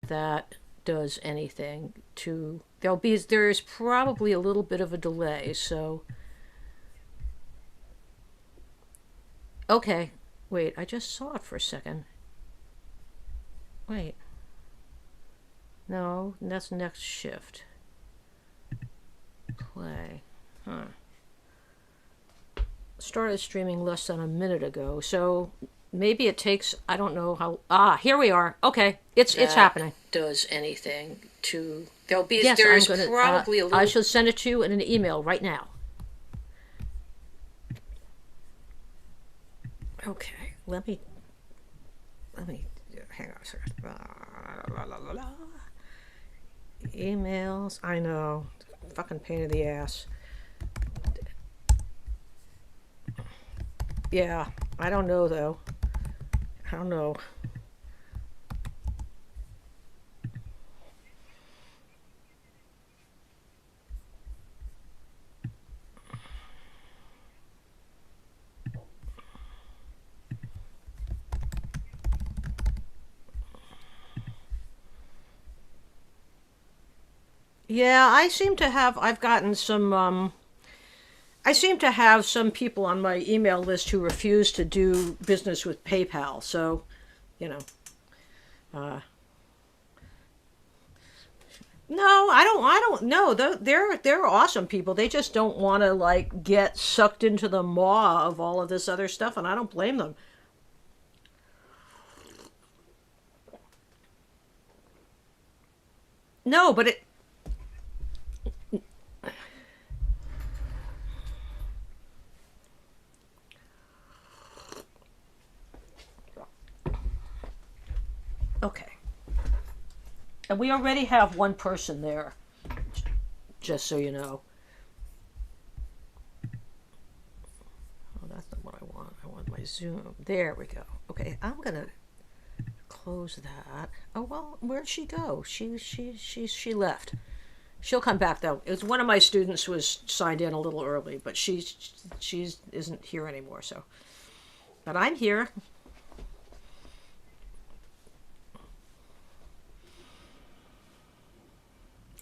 that does anything to, there's probably a little bit of a delay, so okay. Wait, I just saw it for a second. Wait, no, that's next shift. Play. Huh. Started streaming less than a minute ago, so maybe it takes, I don't know how. Here we are. Okay, it's happening. Does anything to, yes, there's I'm gonna probably a little, I shall send it to you in an email right now. Okay, let me hang on a second. Emails, I know, fucking pain in the ass. Yeah, I don't know though. I don't know. Yeah, I've gotten some, I seem to have some people on my email list who refuse to do business with PayPal. So, you know, uh, no, I don't know. They're awesome people. They just don't want to like get sucked into the maw of all of this other stuff, and I don't blame them. No, but it. Okay, and we already have one person there, just so you know. Oh, that's not what I want. I want my Zoom. There we go. Okay, I'm gonna close that. Oh well, where'd she go? She left. She'll come back though. It was one of my students was signed in a little early, but she's isn't here anymore. So, but I'm here.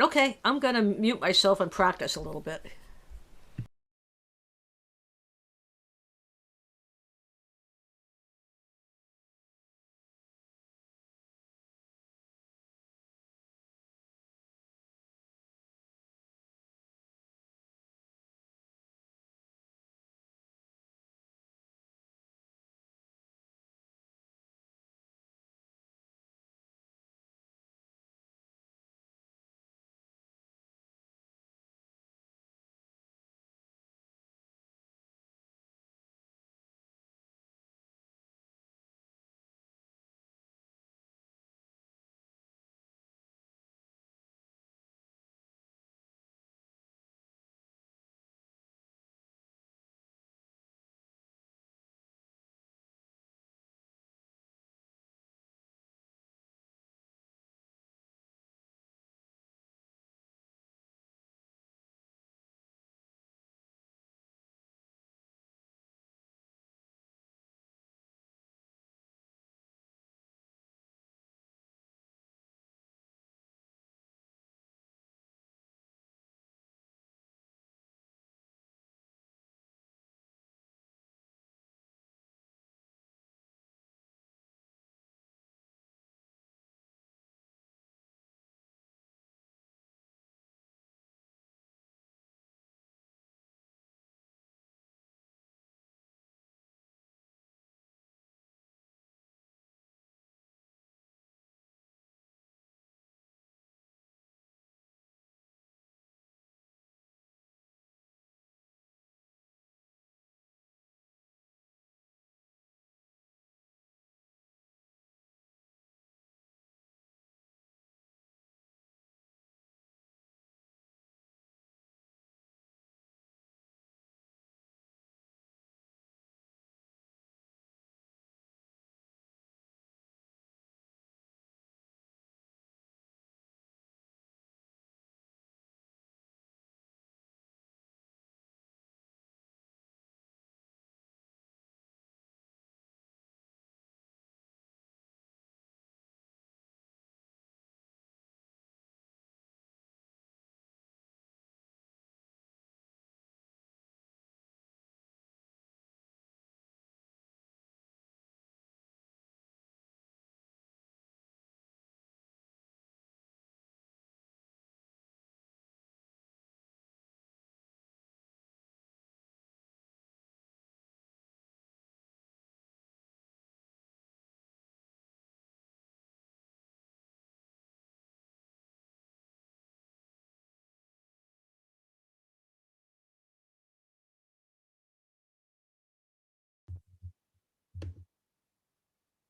Okay, I'm gonna mute myself and practice a little bit.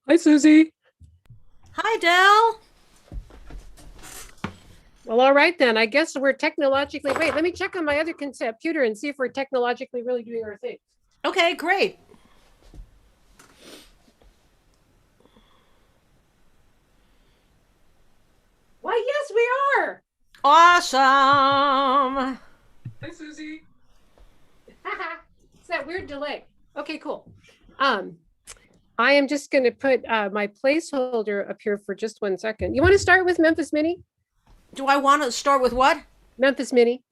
Hi, Suzy. Hi, Dell. Well, all right then. I guess we're technologically. Wait, let me check on my other computer and see if we're technologically really doing our thing. Okay, great. Why, yes, we are. Awesome. Hi, Suzy. It's that weird delay. Okay, cool. Um, I am just going to put my placeholder up here for just 1 second. You want to start with Memphis Minnie? Do I want to start with what? Memphis Minnie.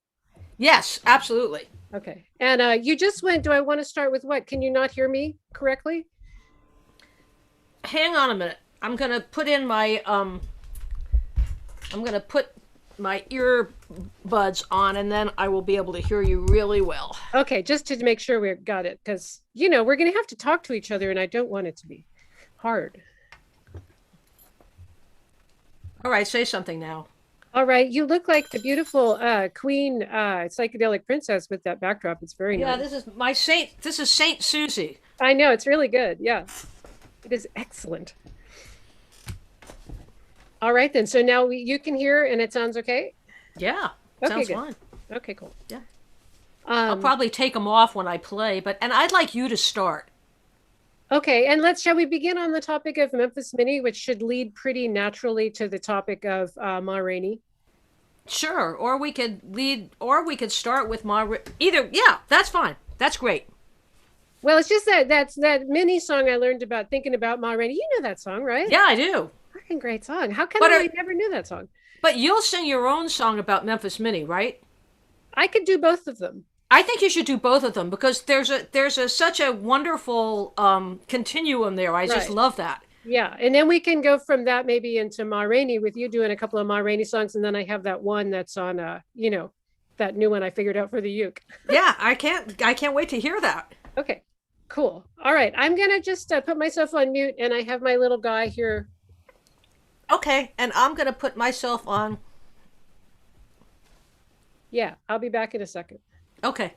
Yes, absolutely. Okay. And you just went. Do I want to start with what? Can you not hear me correctly? Hang on a minute. I'm gonna put my earbuds on, and then I will be able to hear you really well. Okay, just to make sure we got it, because we're going to have to talk to each other, and I don't want it to be hard. All right, say something now. All right, you look like the beautiful queen, psychedelic princess with that backdrop. It's very Yeah, nice. this is my saint. This is Saint Suzy. I know it's really good. Yeah, it is excellent. All right, then. So now you can hear, and it sounds okay. Yeah, Okay, sounds good. fine. Okay, cool. Yeah, I'll Um, probably take them off when I play, and I'd like you to start. okay, and shall we begin on the topic of Memphis Minnie, which should lead pretty naturally to the topic of Ma Rainey. Sure, or we could start with my either. Yeah, that's fine. That's great. Well, it's just that's that mini song I learned about thinking about Ma Rainey. You know that song, right? Yeah, I do. Fucking great song. How come But I never knew that song? but you'll sing your own song about Memphis Minnie, right? I could do both of them. I think you should do both of them because there's such a wonderful continuum there. I just Right. love that. Yeah. And then we can go from that maybe into Ma Rainey with you doing a couple of Ma Rainey songs. And then I have that one that's on that new one I figured out for the uke. Yeah, I can't wait to hear that. Okay. Cool. All right. I'm gonna just put myself on mute and I have my little guy here. Okay, and I'm gonna put myself on. Yeah, I'll be back in a second. Okay.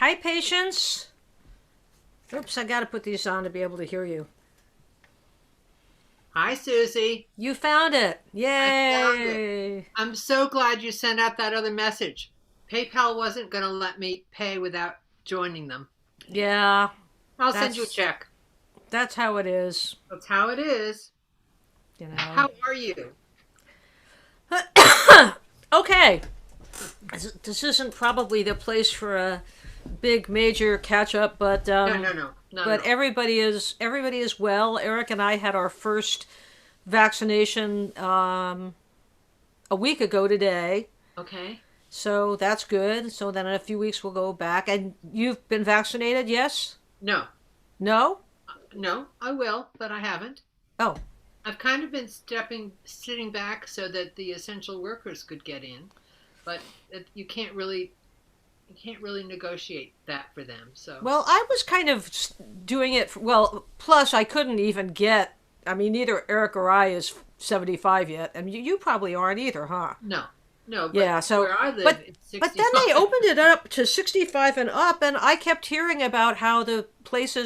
Hi, Patience. Oops, I got to put these on to be able to hear you. Hi, Suzy. You found it. Yay. I found it. I'm so glad you sent out that other message. PayPal wasn't going to let me pay without joining them. Yeah. I'll send you a check. That's how it is. That's how it is. You know. How are you? Okay. This isn't probably the place for a big major catch up, but No. everybody is well. Eric and I had our first vaccination a week ago today. Okay. So that's good. So then in a few weeks we'll go back. And you've been vaccinated, yes? No. No? No, I will, but I haven't. Oh. I've kind of been sitting back so that the essential workers could get in, but you can't really negotiate that for them. So. Well, I was kind of doing it. Plus I couldn't even get. I mean, neither Eric or I is 75 yet, and you probably aren't either, huh? No. But yeah. So, where I live, it's 65. But then they opened it up to 65 and up, and I kept hearing about how the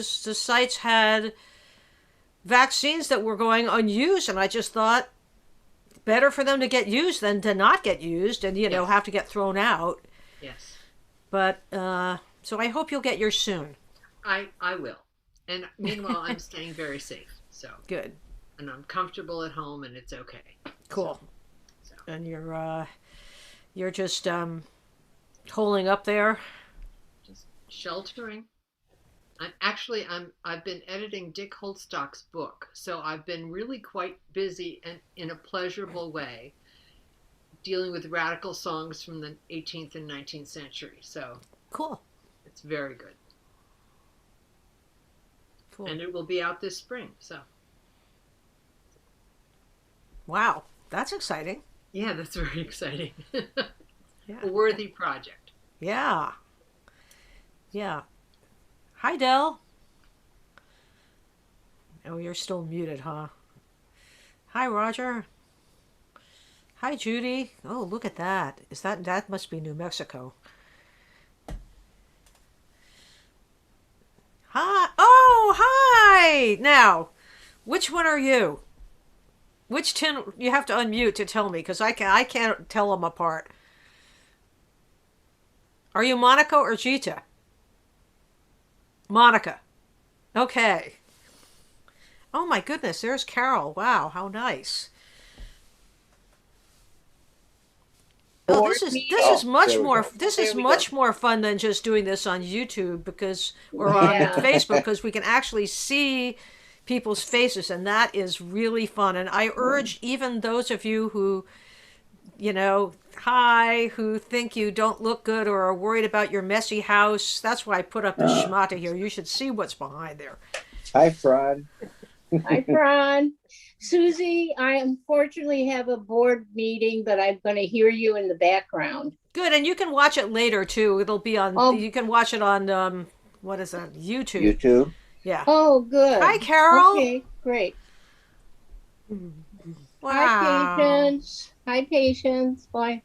sites had vaccines that were going unused, and I just thought better for them to get used than to not get used, and have to get thrown out. Yes. But so I hope you'll get yours soon. I will, and meanwhile I'm staying very safe. So good, and I'm comfortable at home, and it's okay. Cool. So. And you're just holding up there, just sheltering. I've been editing Dick Holstock's book, so I've been really quite busy and in a pleasurable way, dealing with radical songs from the 18th and 19th century. So cool. It's very good. Cool. And it will be out this spring. So. Wow, that's exciting. Yeah, that's very exciting. Yeah. A worthy project. Yeah. Yeah. Hi, Del. Oh, you're still muted, huh? Hi, Roger. Hi, Judy. Oh, look at that. That must be New Mexico. Hi. Oh, hi. Now, which one are you? Which tin? You have to unmute to tell me, because I can't tell them apart. Are you Monica or Gita? Monica. Okay. Oh my goodness, there's Carol. Wow, how nice. Oh, this is much more fun than just doing this on YouTube because or on Facebook, because we can actually see people's faces, and that is really fun. And I urge even those of you who who think you don't look good or are worried about your messy house. That's why I put up the schmata here. You should see what's behind there. Hi, Fran. Hi, Fran. Suzy, I unfortunately have a board meeting, but I'm going to hear you in the background. Good, and you can watch it later, too. It'll be on, you can watch it on, what is that, YouTube. YouTube? Yeah. Oh, good. Hi, Carol. Okay, great. Wow. Hi, Patience. Hi, Patience. Bye.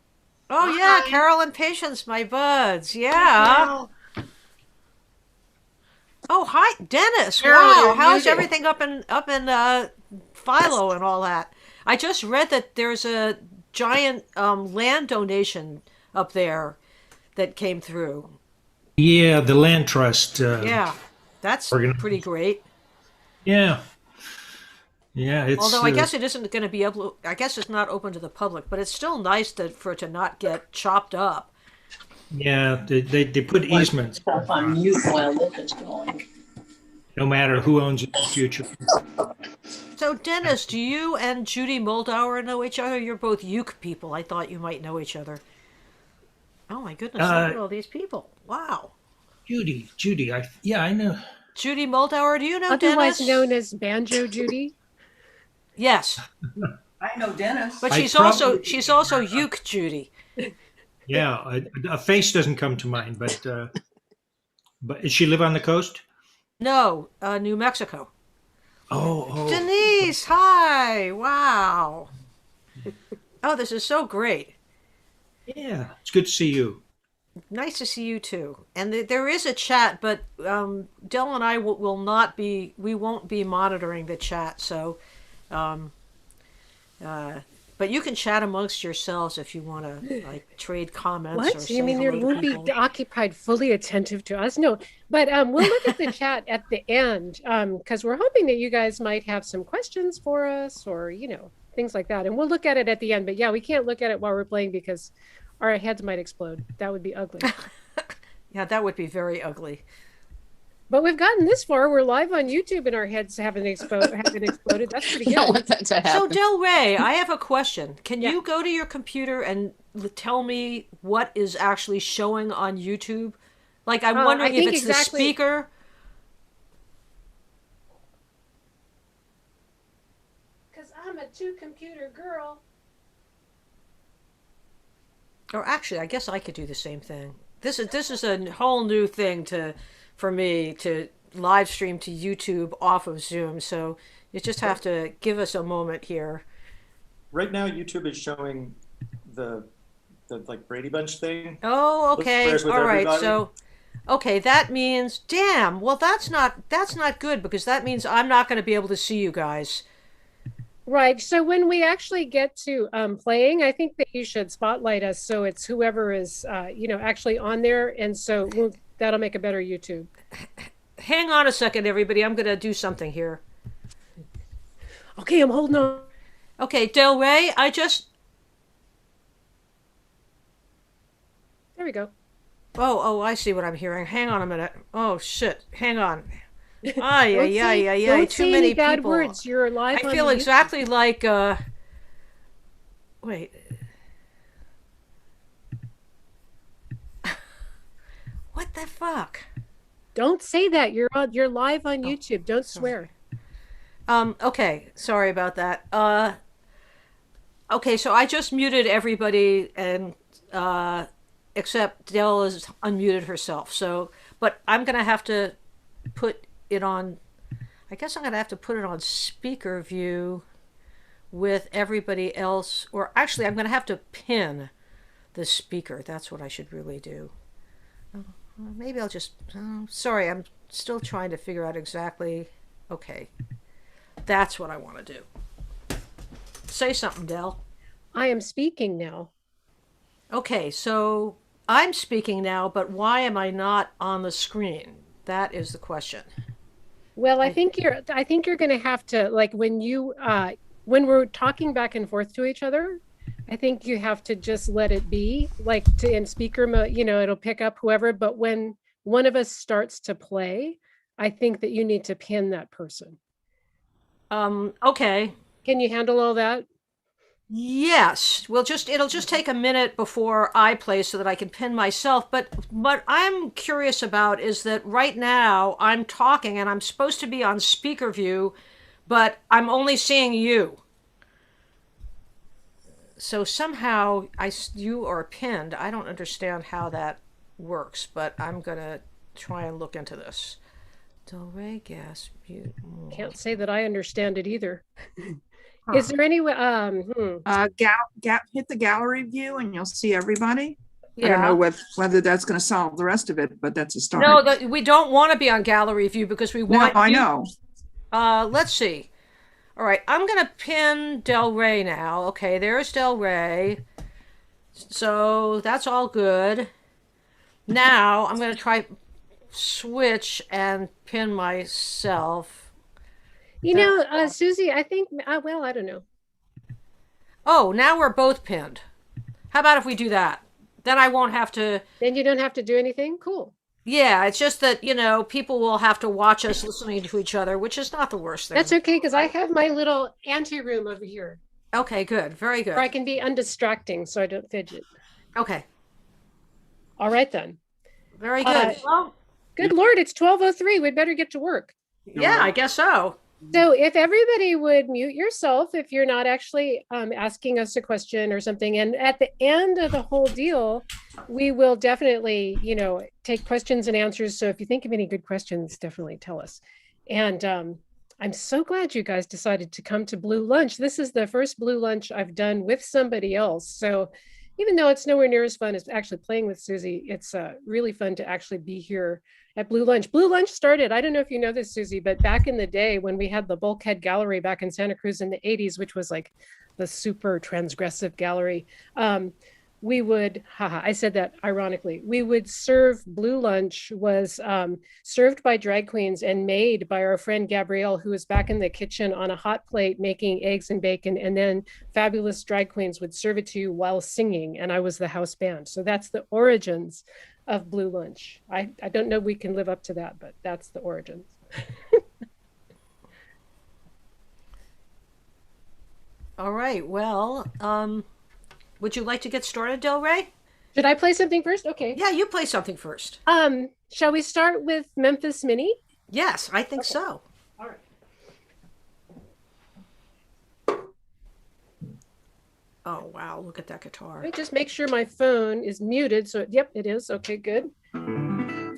Oh, yeah, Carol and Patience, my buds. Yeah. Oh, hi, Dennis. Carol, wow, how's everything up in Philo and all that? I just read that there's a giant land donation up there that came through. Yeah, the land trust. Yeah, that's pretty great. Yeah. Yeah, it's. Although I guess it isn't going to be able. I guess it's not open to the public, but it's still nice for it to not get chopped up. Yeah, they put easements. On mute while this is going. No matter who owns it in the future. So, Dennis, do you and Judy Moldauer know each other? You're both Uke people. I thought you might know each other. Oh my goodness! Look at all these people. Wow. Judy, I know. Judy Moldauer, do you know Otherwise Dennis? known as Banjo Judy. Yes. I know Dennis. But she's also Uke Judy. Yeah, a face doesn't come to mind, but does she live on the coast? No, New Mexico. Oh. Denise, hi. Wow. Oh, this is so great. Yeah, it's good to see you. Nice to see you too. And there is a chat, but Dell and I will not be. We won't be monitoring the chat. So, um, but you can chat amongst yourselves if you want to like trade comments or What? say You mean there hello to won't be people. occupied, fully attentive to us? No, but we'll look at the chat at the end because we're hoping that you guys might have some questions for us or, things like that. And we'll look at it at the end. But yeah, we can't look at it while we're playing because our heads might explode. That would be ugly. Yeah, that would be very ugly. But we've gotten this far. We're live on YouTube and our heads haven't exploded. That's pretty You don't good. want that to So happen. Del Rey, I have a question. Can Yeah. you go to your computer and tell me what is actually showing on YouTube? Like I'm wondering I if think it's exactly- the speaker. Because I'm a two-computer girl. Or actually, I guess I could do the same thing. This is a whole new thing for me to live stream to YouTube off of Zoom. So you just have to give us a moment here. Right now, YouTube is showing the like Brady Bunch thing. Oh, okay. Squares with All right. everybody. So, okay, that means damn. Well, that's not good because that means I'm not going to be able to see you guys. Right. So when we actually get to playing, I think that you should spotlight us so it's whoever is, actually on there. And so that'll make a better YouTube. Hang on a second, everybody. I'm going to do something here. Okay, I'm holding on. Okay, Del Rey, There we go. Oh, I see what I'm hearing. Hang on a minute. Oh, shit. Hang on. Ay, Don't ay, say- ay, ay, ay. don't Too say many any bad people. words. You're live I on feel YouTube. exactly like, wait. What the fuck? Don't say that. You're live on YouTube. Don't swear. Okay, sorry about that. Okay, so I just muted everybody and, except Dell has unmuted herself. So, but I'm gonna have to put it on, I guess I'm gonna have to put it on speaker view with everybody else, or actually I'm gonna have to pin the speaker. That's what I should really do. Maybe I'll just, sorry, I'm still trying to figure out exactly, okay. That's what I want to do. Say something, Dell. I am speaking now. Okay, so I'm speaking now, but why am I not on the screen? That is the question. Well, I think you're going to have to, like, when we're talking back and forth to each other, I think you have to just let it be, like, in speaker mode, it'll pick up whoever, but when one of us starts to play, I think that you need to pin that person. Okay. Can you handle all that? Yes. It'll just take a minute before I play so that I can pin myself. But what I'm curious about is that right now I'm talking and I'm supposed to be on speaker view, but I'm only seeing you. So somehow you are pinned. I don't understand how that works, but I'm gonna try and look into this. Del Rey gas mute. Can't say that I understand it either. Is there any way? Hit the gallery view and you'll see everybody. I don't Yeah. know whether that's going to solve the rest of it, but that's a start. No, we don't want to be on gallery view because we No, want. I know. Let's see. All right, I'm gonna pin Del Rey now. Okay, there's Del Rey. So that's all good. Now I'm gonna try switch and pin myself. Suzy, I think, well, I don't know. Oh, now we're both pinned. How about if we do that? Then I won't have to. Then you don't have to do anything? Cool. Yeah, it's just that, people will have to watch us listening to each other, which is not the worst thing. That's okay, because I have my little ante room over here Okay, good. Very good. where I can be undistracting so I don't fidget. Okay, All right, then. very good. Well, Good Lord, it's 12:03. We'd better get to work. yeah, I guess so. So if everybody would mute yourself if you're not actually asking us a question or something. And at the end of the whole deal, we will definitely, take questions and answers. So if you think of any good questions, definitely tell us. And I'm so glad you guys decided to come to Blue Lunch. This is the first Blue Lunch I've done with somebody else. So even though it's nowhere near as fun as actually playing with Suzy, it's really fun to actually be here at Blue Lunch. Blue Lunch started, I don't know if you know this, Suzy, but back in the day when we had the Bulkhead Gallery back in Santa Cruz in the 80s, which was like the super transgressive gallery, we would, I said that ironically, we would serve Blue Lunch was served by drag queens and made by our friend Gabrielle, who was back in the kitchen on a hot plate making eggs and bacon. And then fabulous drag queens would serve it to you while singing. And I was the house band. So that's the origins of Blue Lunch. I don't know we can live up to that, but that's the origins. All right. Well, would you like to get started, Del Rey? Should I play something first? Okay. Yeah, you play something first. Shall we start with Memphis Minnie? Yes, I think so. All right. Oh, wow. Look at that guitar. Let me just make sure my phone is muted. So, yep, it is. Okay, good.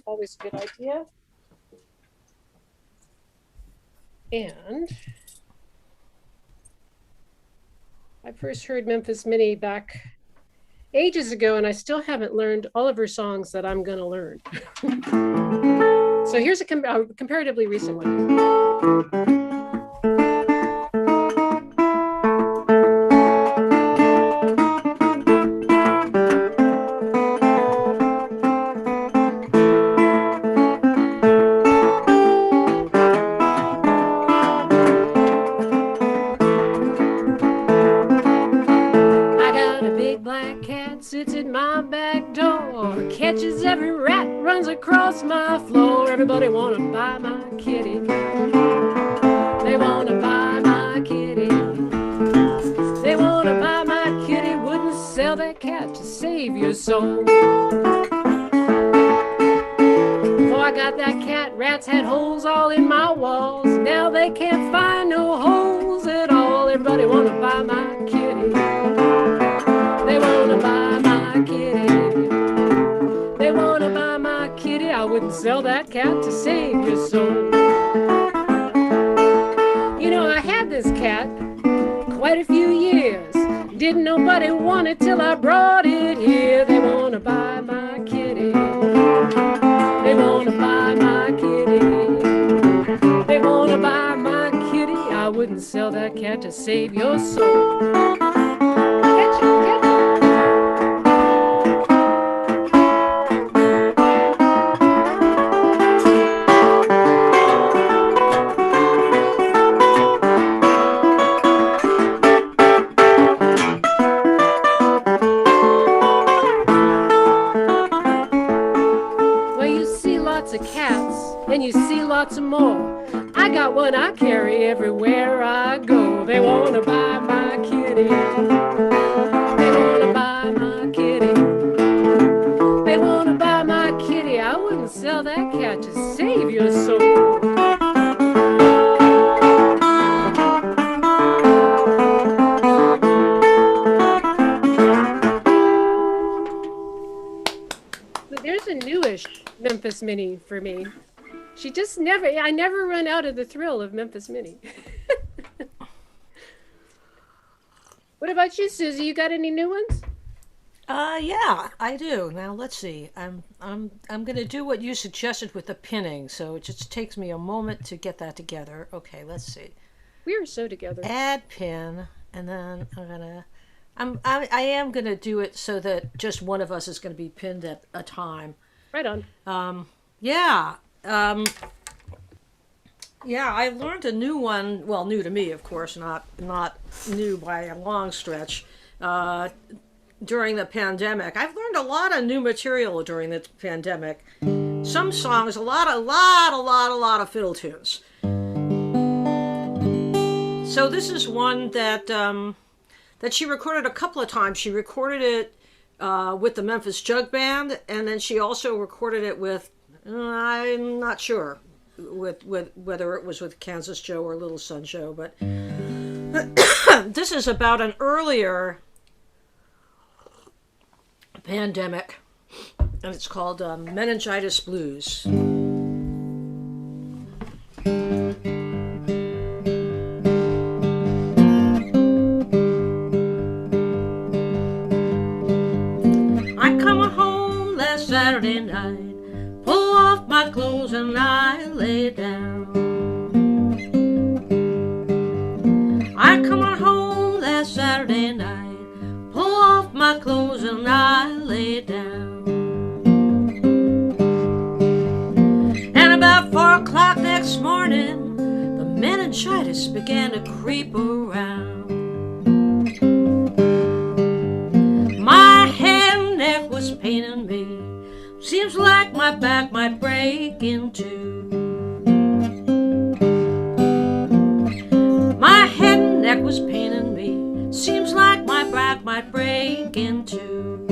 Always a good idea. And I first heard Memphis Minnie back ages ago, and I still haven't learned all of her songs that I'm going to learn. So here's a comparatively recent one. Sits at my back door, catches every rat, runs across my floor. Everybody wanna buy my kitty. They wanna buy my kitty. They wanna buy my kitty. Wouldn't sell that cat to save your soul. Before I got that cat, rats had holes all in my walls. Now they can't find no holes at all. Everybody wanna buy my kitty. They wanna buy my kitty. They wanna buy my kitty. I wouldn't sell that cat to save your soul. You know, I had this cat quite a few years. Didn't nobody want it till I brought it here. They wanna buy my kitty. They wanna buy my kitty. They wanna buy my kitty. I wouldn't sell that cat to save your soul. Catch it, catch it. And you see lots of more. I got one I carry everywhere I go. They wanna buy my kitty. They wanna buy my kitty. They wanna buy my kitty. I wouldn't sell that cat to save your soul. But there's a newish Memphis Minnie for me. She just I never run out of the thrill of Memphis Minnie. What about you, Suzy? You got any new ones? Yeah, I do. Now let's see. I'm gonna do what you suggested with the pinning, so it just takes me a moment to get that together. Okay, let's see. We are so together. Add pin, and then I am gonna do it so that just one of us is gonna be pinned at a time. Right on. Yeah. Yeah, I learned a new one. Well, new to me, of course, not new by a long stretch. During the pandemic, I've learned a lot of new material during the pandemic. Some songs, a lot of fiddle tunes. So this is one that she recorded a couple of times. She recorded it with the Memphis Jug Band, and then she also recorded it with, I'm not sure, with whether it was with Kansas Joe or Little Sun Joe, but this is about an earlier pandemic, and it's called Meningitis Blues. and I lay down. And about 4 o'clock next morning, the meningitis began to creep around. My head and neck was paining me. Seems like my back might break in two. My head and neck was paining me. Seems like my back might break in two.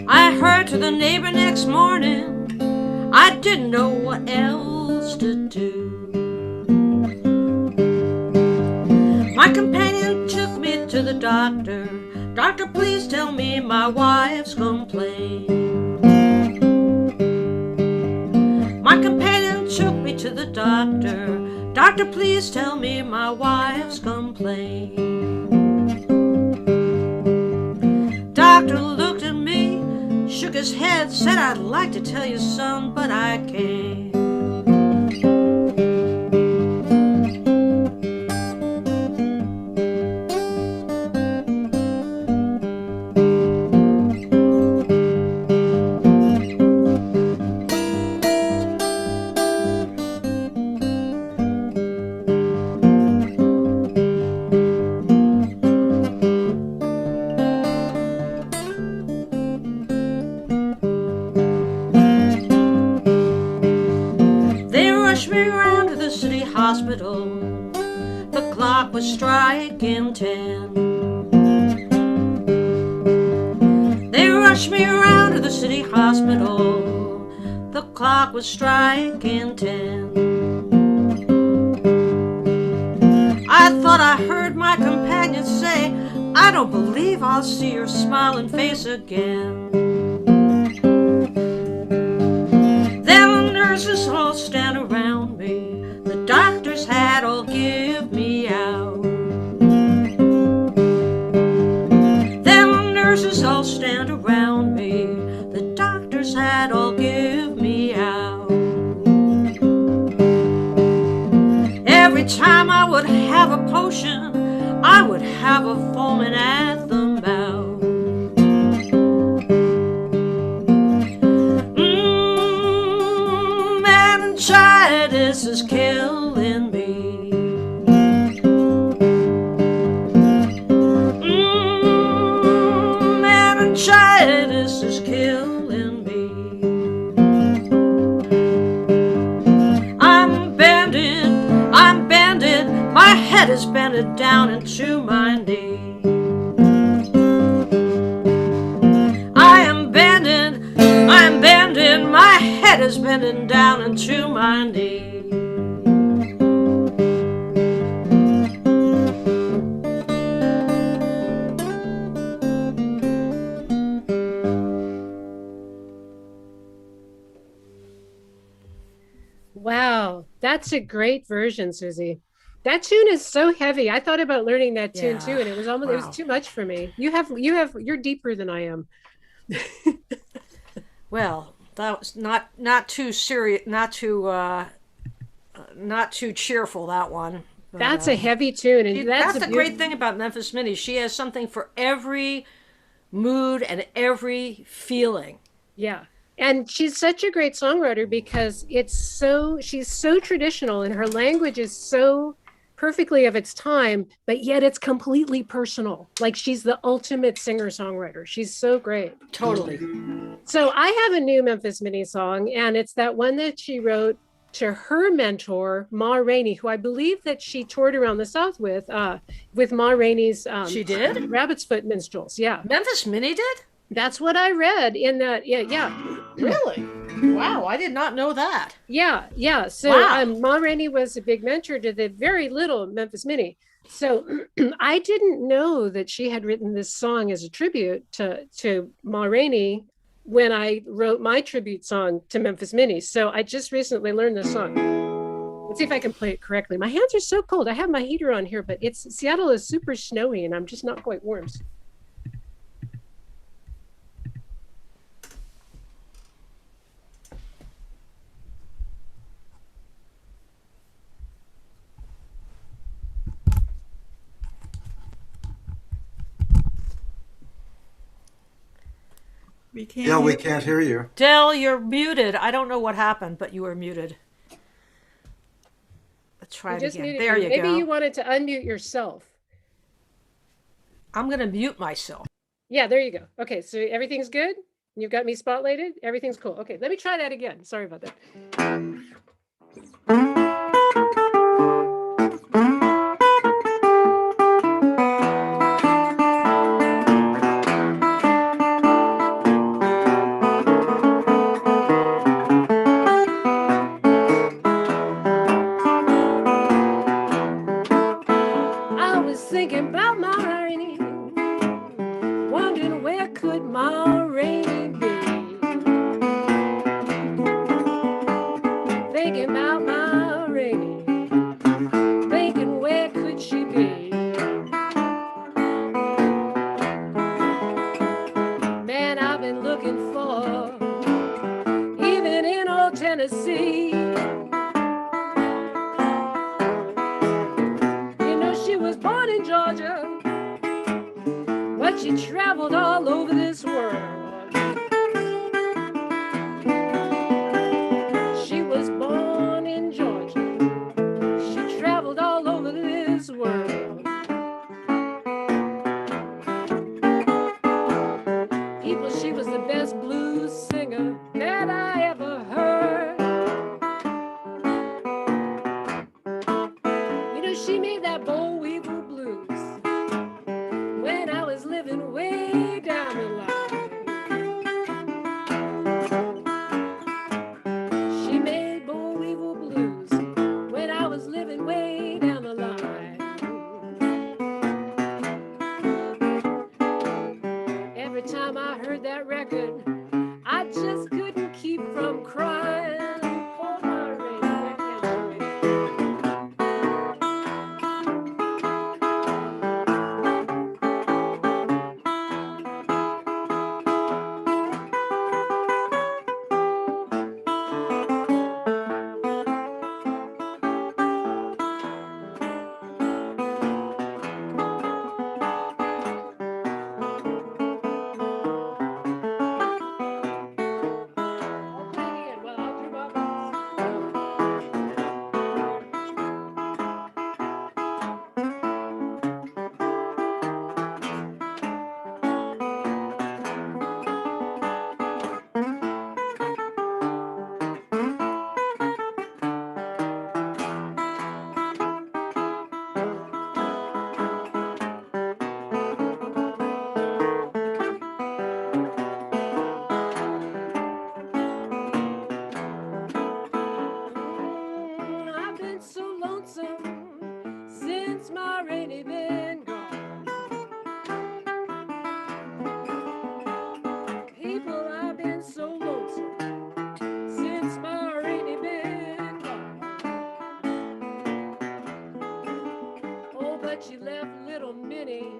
I heard to the neighbor next morning. I didn't know what else to do. My companion took me to the doctor. Doctor, please tell me my wife's complaint. My companion took me to the doctor. Doctor, please tell me my wife's complaint. Doctor looked at me, shook his head, said, I'd like to tell you, son, but I can't. Hospital. The clock was striking 10. They rushed me around to the city hospital. The clock was striking 10. I thought I heard my companion say, I don't believe I'll see your smiling face again. Then the nurses all stand around me. The doctors had all give me out. Then the nurses all stand around me. The doctors had all give me out. Every time I would have a potion, I would have a foaming at the mouth. Meningitis is killing me. Meningitis is killing me. I'm bended, my head is bended down into my knee. I'm bending, my head is bending down into my knee. Wow, that's a great version, Suzy. That tune is so heavy. I thought about learning that tune too, and it was almost it was too much for me. You're deeper than I am. Well, that was not too serious, not too cheerful, that one. But, that's a heavy tune, and that's the great thing about Memphis Minnie. She has something for every mood and every feeling. Yeah. And she's such a great songwriter because she's so traditional and her language is so perfectly of its time, but yet it's completely personal. Like she's the ultimate singer-songwriter. She's so great. Totally. So I have a new Memphis Minnie song, and it's that one that she wrote to her mentor, Ma Rainey, who I believe that she toured around the South with Ma Rainey's she did? Rabbit's Foot Minstrels. Yeah. Memphis Minnie did? That's what I read in that. Yeah. Really? Wow, I did not know that. Yeah. So wow. Ma Rainey was a big mentor to the very little Memphis Minnie. So I didn't know that she had written this song as a tribute to Ma Rainey when I wrote my tribute song to Memphis Minnie. So I just recently learned this song. Let's see if I can play it correctly. My hands are so cold. I have my heater on here, but Seattle is super snowy and I'm just not quite warm. We can't. Yeah, we hear can't hear you. Dell, you're muted. I don't know what happened, but you were muted. Let's try You it just again. muted There me. you Maybe go. you wanted to unmute yourself. I'm going to mute myself. Yeah, there you go. Okay, so everything's good? You've got me spotlighted? Everything's cool. Okay, let me try that again. Sorry about that. I was thinking about my Rainey, wondering where could my Rainey be? Thinking about my Rainey, thinking where could she be? Man, I've been looking for, even in old Tennessee. You know, she was born in Georgia, but she traveled all over this world. She was born in Georgia. She traveled all over this world. People, she was the best blues singer that I ever heard. You know, she made that boll weevil blues when I was living way down the line. She made boll weevil blues when I was living way down the line. Every time I heard that record, I just couldn't keep from crying. Oh, my Rainey, where can she be? I'll play it again. Well, I'll do my best. I've been so lonesome since my Rainey been gone. People, I've been so lonesome since my Rainey been gone. Oh, but she left little Minnie,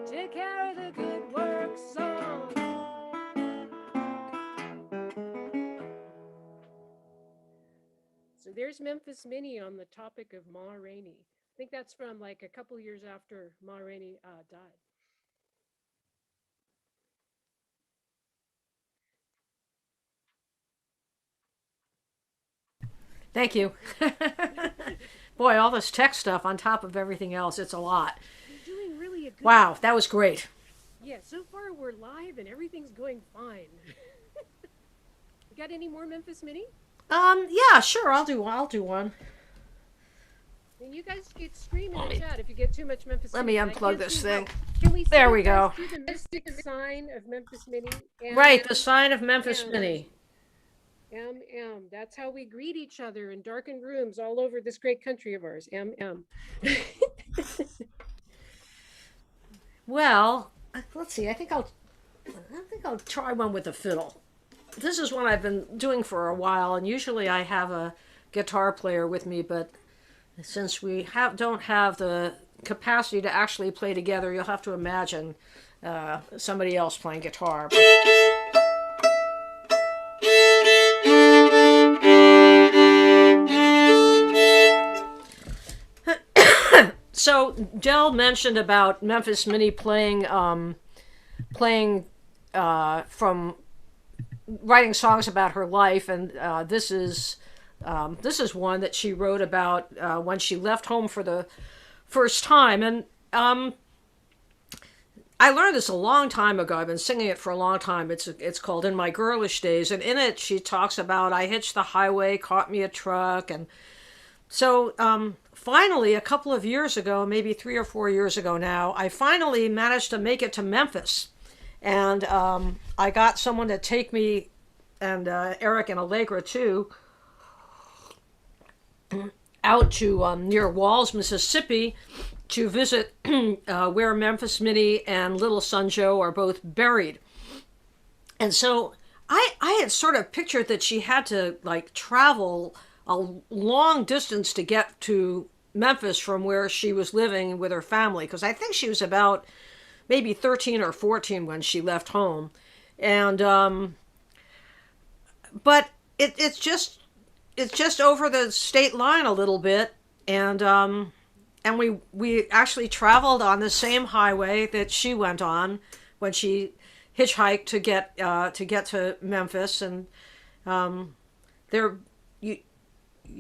take care of the good work song. So there's Memphis Minnie on the topic of Ma Rainey. I think that's from like a couple years after Ma Rainey died. Thank you. Boy, all this tech stuff on top of everything else, it's a lot. You're doing really a good Wow, that was great. Yeah, so far we're live and everything's going fine. You got any more Memphis Minnie? Yeah, sure, I'll do one. And you guys get scream in the chat if you get too much Memphis Let Minnie. me I unplug can't this see thing. Can we see There you we guys go. do the mystic sign of Memphis Minnie? Right, the sign of Memphis M. Minnie. MM. That's how we greet each other in darkened rooms all over this great country of ours. MM. Well, let's see. I think I'll try one with a fiddle. This is one I've been doing for a while, and usually I have a guitar player with me, but since we don't have the capacity to actually play together, you'll have to imagine somebody else playing guitar. So Dell mentioned about Memphis Minnie playing from writing songs about her life, and this is one that she wrote about when she left home for the first time. And I learned this a long time ago. I've been singing it for a long time. It's called In My Girlish Days, and in it she talks about, I hitched the highway, caught me a truck. And so finally, a couple of years ago, maybe 3 or 4 years ago now, I finally managed to make it to Memphis. And I got someone to take me, and Eric and Allegra too, out to near Walls, Mississippi, to visit where Memphis Minnie and Little Son Joe are both buried. And so I had sort of pictured that she had to like travel a long distance to get to Memphis from where she was living with her family, because I think she was about maybe 13 or 14 when she left home. And but it's just over the state line a little bit. And we actually traveled on the same highway that she went on when she hitchhiked to get to Memphis. And there you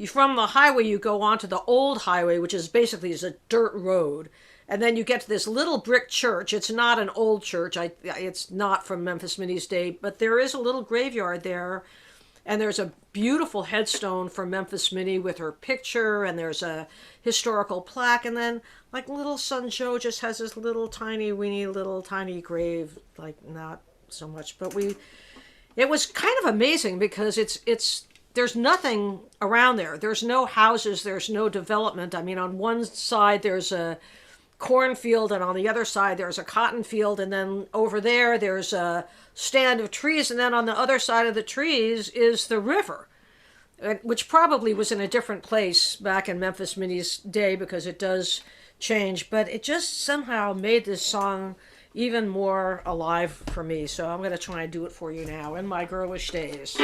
from the highway you go onto the old highway, which is basically is a dirt road, and then you get to this little brick church. It's not an old church. It's not from Memphis Minnie's day, but there is a little graveyard there. And there's a beautiful headstone for Memphis Minnie with her picture, and there's a historical plaque. And then, like, Little Son Joe just has this little tiny, weeny, little tiny grave, like, not so much. But it was kind of amazing because there's nothing around there. There's no houses, there's no development. I mean, on one side there's a cornfield, and on the other side there's a cotton field, and then over there's a stand of trees, and then on the other side of the trees is the river, which probably was in a different place back in Memphis Minnie's day, because it does change, but it just somehow made this song even more alive for me. So I'm going to try and do it for you now, In My Girlish Days.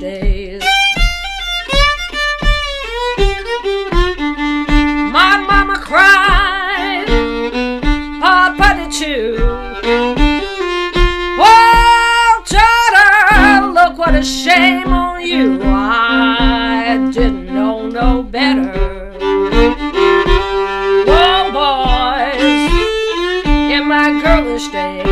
Days. My mama cried, Papa did too. Oh, daughter, look what a shame on you. I didn't know no better. Oh, boys, in my girlish days.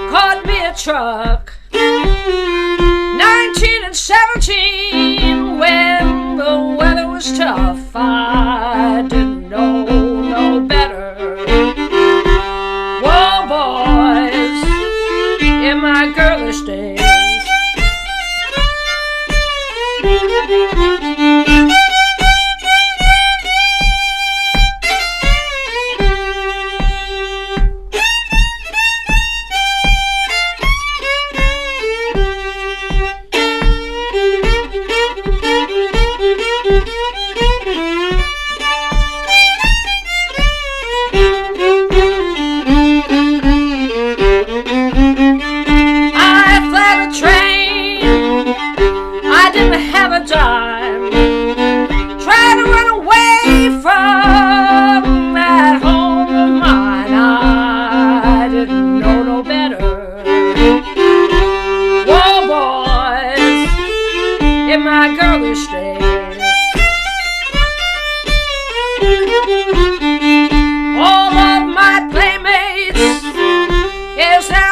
Caught me a truck, 19 and 17, when the weather was tough. I didn't know no better. Whoa, boys, in my girlish days.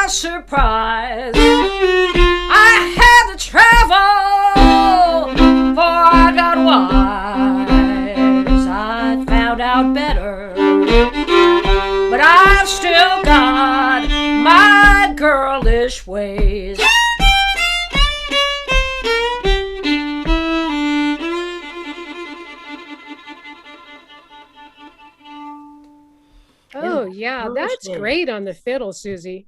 Surprise, I had to travel, for I got wise. I girlish ways. Oh yeah, girlish that's ways. great on the fiddle, Susie.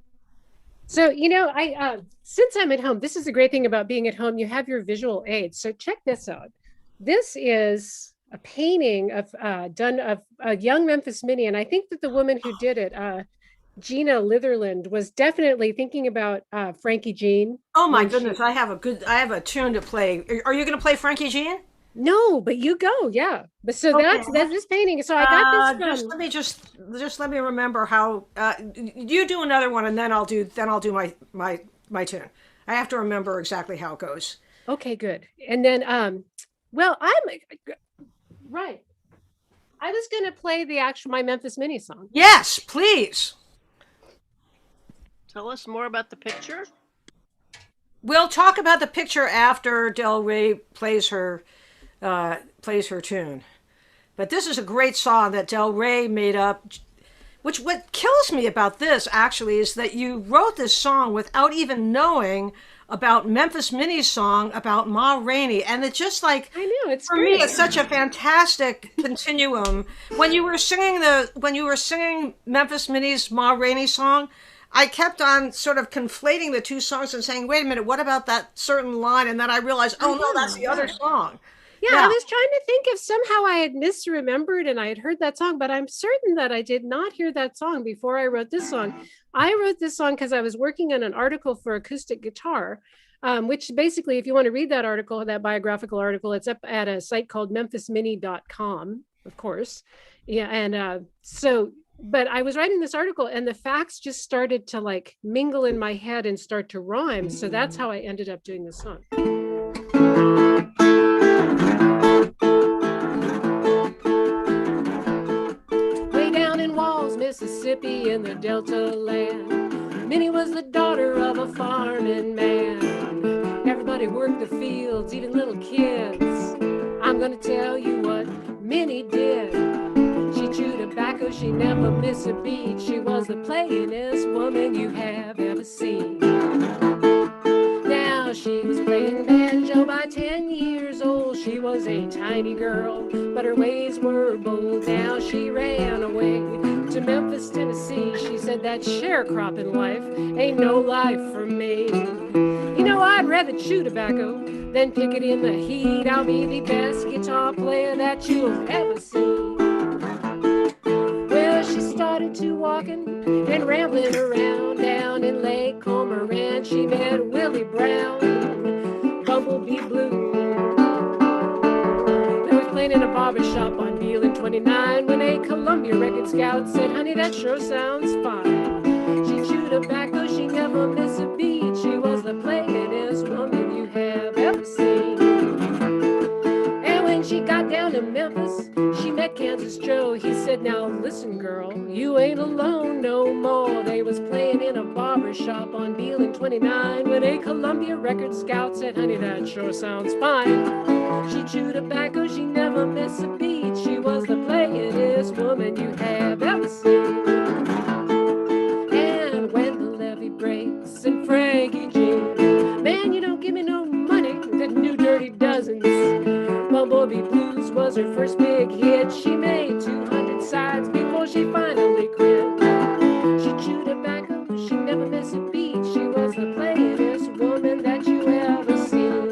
So, I since I'm at home, this is the great thing about being at home, you have your visual aids. So check this out. This is a painting done of a young Memphis Minnie, and I think that the woman who did it, Gina Litherland, was definitely thinking about Frankie Jean. Oh my when she- goodness, I have a tune to play. Are you going to play Frankie Jean? No, but you go, yeah. But so Okay. that's this painting. So I got this from. Just let me remember how. You do another one, and then I'll do my tune. I have to remember exactly how it goes. Okay, good. And then, well, I'm right. I was going to play my Memphis Minnie song. Yes, please. Tell us more about the picture. We'll talk about the picture after Del Rey plays her tune. But this is a great song that Del Rey made up. What kills me about this actually is that you wrote this song without even knowing about Memphis Minnie's song about Ma Rainey, and it's just like, I know, it's for great. me, it's such a fantastic continuum. When you were singing Memphis Minnie's Ma Rainey song, I kept on sort of conflating the two songs and saying, wait a minute, what about that certain line? And then I realized, oh no, that's the other song. Yeah, I was trying to think if somehow I had misremembered and I had heard that song, but I'm certain that I did not hear that song before I wrote this song. I wrote this song because I was working on an article for acoustic guitar, which basically, if you want to read that article, that biographical article, it's up at a site called memphisminnie.com, of course. Yeah, and but I was writing this article and the facts just started to like mingle in my head and start to rhyme. So that's how I ended up doing this song. Way down in Walls, Mississippi, in the Delta land, Minnie was the daughter of a farming man. Everybody worked the fields, even little kids. I'm gonna tell you what Minnie did. She chewed tobacco, she never missed a beat. She was the playingest woman you have ever seen. Now she was playing banjo by 10 years old. She was a tiny girl, but her ways were bold. Now she ran away to Memphis, Tennessee. She said that sharecropping life ain't no life for me. You know, I'd rather chew tobacco than pick it in the heat. I'll be the best guitar player that you'll ever see. Well, she started to walking and rambling around down in Lake Cormorant. She met Willie Brown, Bumblebee Blue. They was playing in a barber shop on Beale and 29 when a Columbia record scout said, honey, that sure sounds fine. She chewed tobacco, she never missed a beat. She was the playingest woman you have ever seen. And when she got down to Memphis, she met Kansas Joe. He said, now listen, girl, you ain't alone no more. They was playing in a barber shop on Beale and 29 when a Columbia record scout said, honey, that sure sounds fine. She chewed tobacco, she never missed a beat. She was the playingest woman you have ever seen. And when the levee breaks and Frankie Jean, man, you don't give me no money, the new Dirty Dozens. Bumblebee Blues was her first big hit. She made 200 sides before she finally quit. She chewed tobacco, she never missed a beat. She was the playingest woman that you ever seen.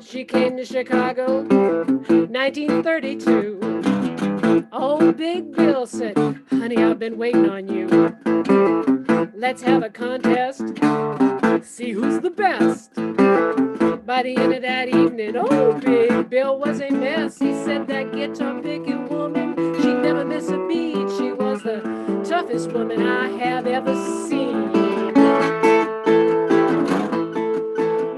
She came to Chicago, 1932. Old Big Bill said, honey, I've been waiting on you. Let's have a contest, see who's the best. By the end of that evening, old Big Bill was a mess. He said that guitar picking woman, she'd never miss a beat. She was the toughest woman I have ever seen.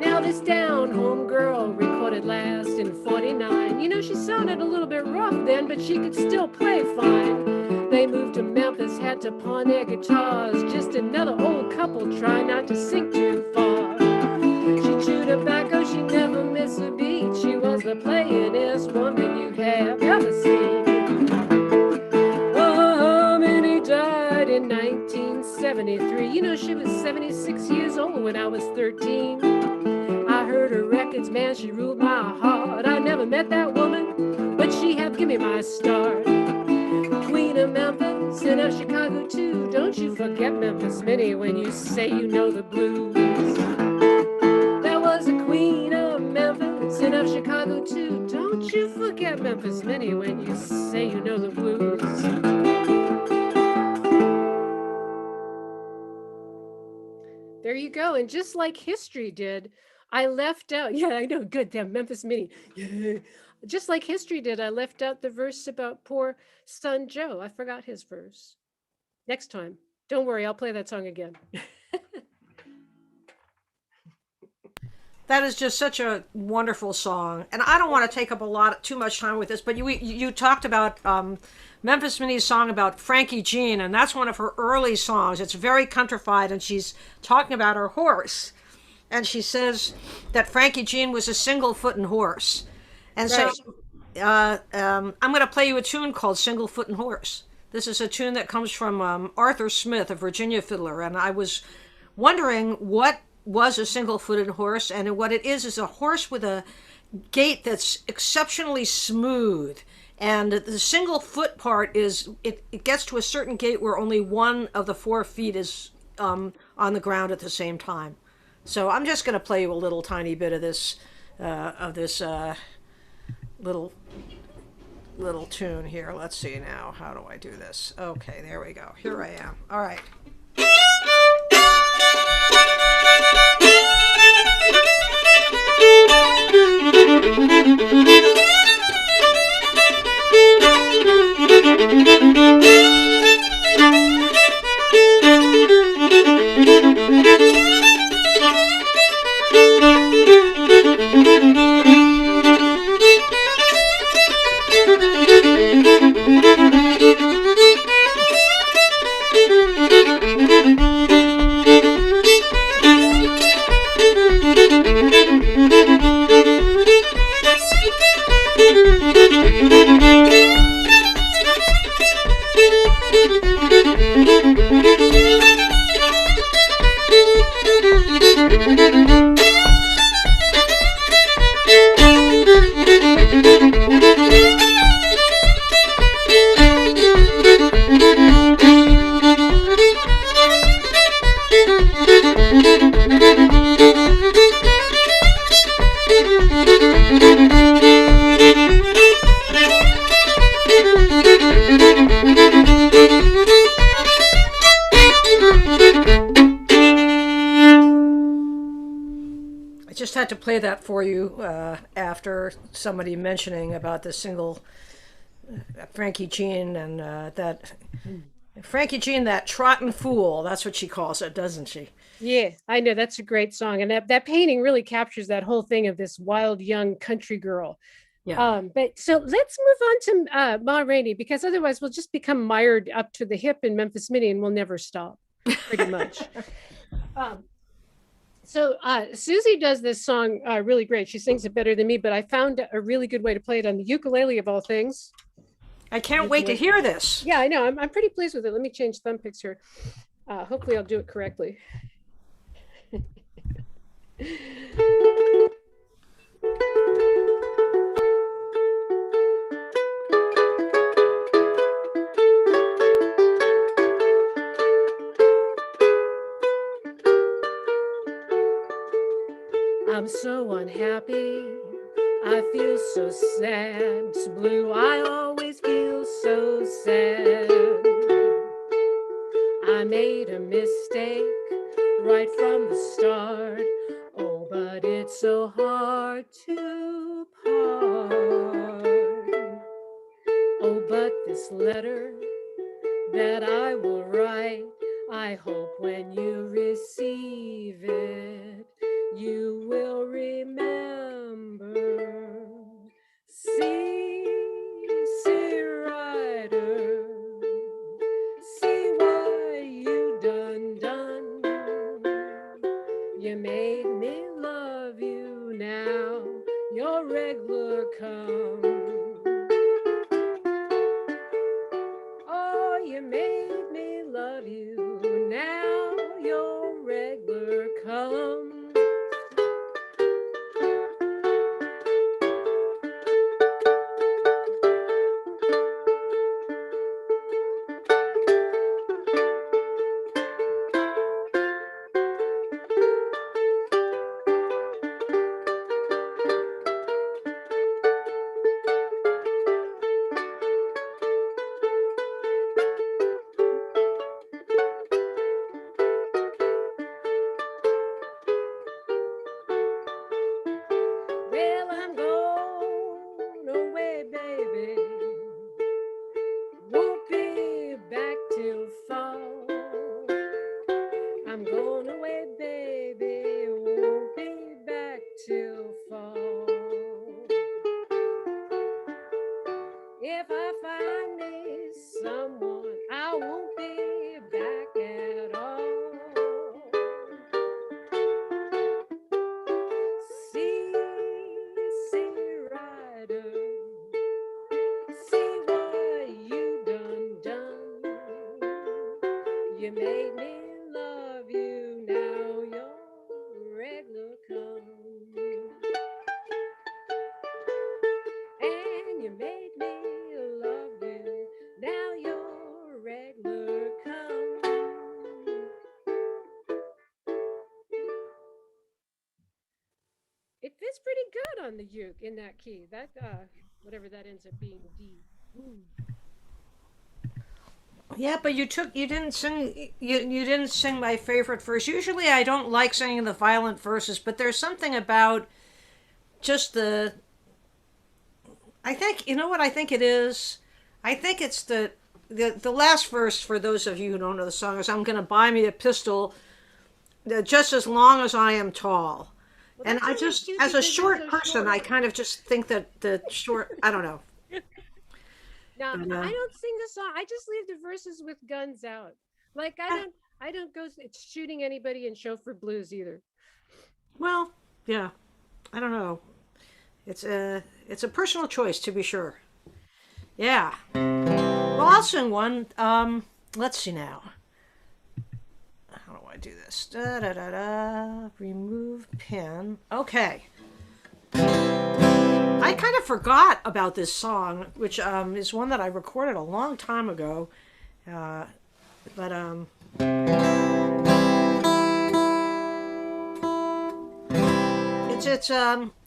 Now this down home girl recorded last in 49. You know, she sounded a little bit rough then, but she could still play fine. They moved to Memphis, had to pawn their guitars. Just another old couple trying not to sink too far. She chewed tobacco, she never missed a beat. She was the playingest woman you have ever seen. Oh, Minnie died in 1970. 73. You know, she was 76 years old when I was 13. I heard her records, man, she ruled my heart. I never met that woman, but she have given me my start. Queen of Memphis and of Chicago too. Don't you forget Memphis Minnie when you say you know the blues. There was a queen of Memphis and of Chicago too. Don't you forget Memphis Minnie when you say you know the blues. There you go. And just like history did, I left out, yeah, I know, good, damn, Memphis Minnie. Yeah. Just like history did, I left out the verse about poor son Joe. I forgot his verse. Next time. Don't worry, I'll play that song again. That is just such a wonderful song, and I don't want to take up too much time with this. But you talked about Memphis Minnie's song about Frankie Jean, and that's one of her early songs. It's very countrified, and she's talking about her horse, and she says that Frankie Jean was a single-footing horse, and Right. so I'm going to play you a tune called "Single-Footin' Horse." This is a tune that comes from Arthur Smith, a Virginia fiddler, and I was wondering what was a single-footed horse, and what it is a horse with a gait that's exceptionally smooth. And the single foot part is it gets to a certain gait where only one of the 4 feet is on the ground at the same time. So I'm just going to play you a little tiny bit of this little tune here. Let's see now. How do I do this? Okay, there we go. Here I am. All right. Just had to play that for you after somebody mentioning about the single Frankie Jean and that Frankie Jean, that trotting fool. That's what she calls it, doesn't she? Yeah, I know. That's a great song. And that painting really captures that whole thing of this wild young country girl. Yeah. But so let's move on to Ma Rainey, because otherwise we'll just become mired up to the hip in Memphis Minnie and we'll never stop, pretty much. So Suzy does this song really great. She sings it better than me, but I found a really good way to play it on the ukulele of all things. I can't wait to hear this. Yeah, I know. I'm pretty pleased with it. Let me change thumb picks here. Hopefully I'll do it correctly. I'm so unhappy, I feel so sad, so blue, I always feel so sad. I made a mistake right from the start, oh, but it's so hard to part. Oh, but this letter that I will write, I hope when you receive it, you will remember. See, writer, see what you done. You made me love you now, your regular come. Oh, you made me love you now. It's pretty good on the uke in that key. That whatever that ends up being, D. Ooh. Yeah, but you didn't sing you didn't sing my favorite verse. Usually I don't like singing the violent verses, but there's something about just I think, you know what I think it is? I think it's the last verse, for those of you who don't know the song, is I'm going to buy me a pistol just as long as I am tall. Well, And that's I only just, cute as a because it's short so person, short. I kind of just think that the short, I don't know. No, And, I don't sing the song. I just leave the verses with guns out. Like I don't go shooting anybody in chauffeur blues either. Well, yeah, I don't know. It's a personal choice, to be sure. Yeah. Well, I'll sing one. Let's see now. How do I do this? Da da da da. Remove pin. Okay. I kind of forgot about this song, which is one that I recorded a long time ago. But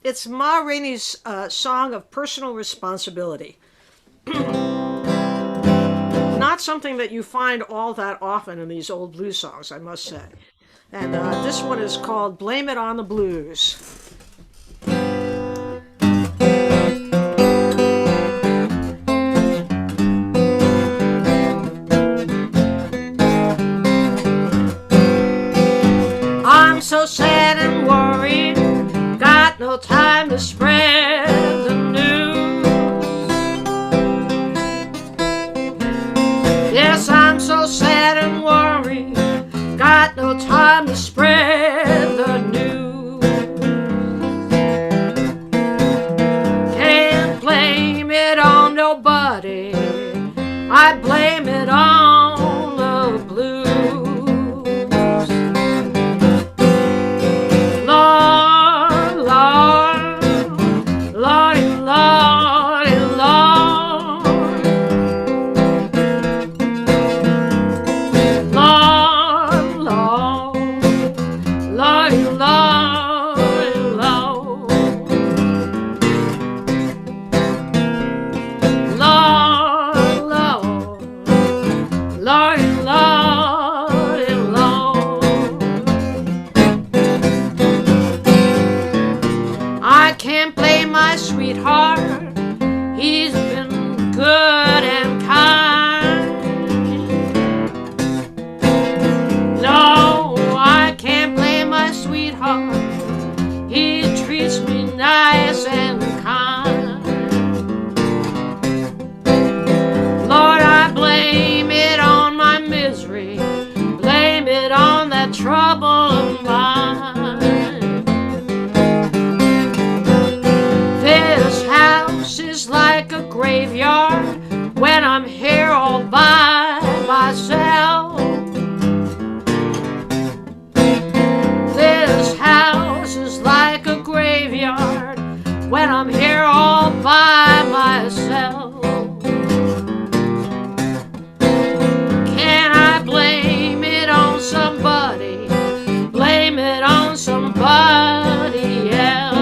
it's Ma Rainey's song of personal responsibility. Not something that you find all that often in these old blues songs, I must say. And this one is called "Blame It on the Blues." I'm so sad and worried, got no time to spread the news. Yes, I'm so sad and worried, got no time to spread the news. Can't blame it on nobody, I blame it on the blues. Lord, Lord, Lordy, Lordy, Lord. Lord, Lord, Lordy, Lordy, Lord. Lord, Lord, Lordy, Lordy, Lord. I can't blame my sweetheart, he's been good and kind. No, I can't blame my sweetheart, he treats me nice and kind. Lord, I blame it on my misery, blame it on that trouble of mine. This house is like a graveyard when I'm here all by myself. This house is like a graveyard when I'm here all by myself. Can I blame it on somebody? Blame it on somebody else.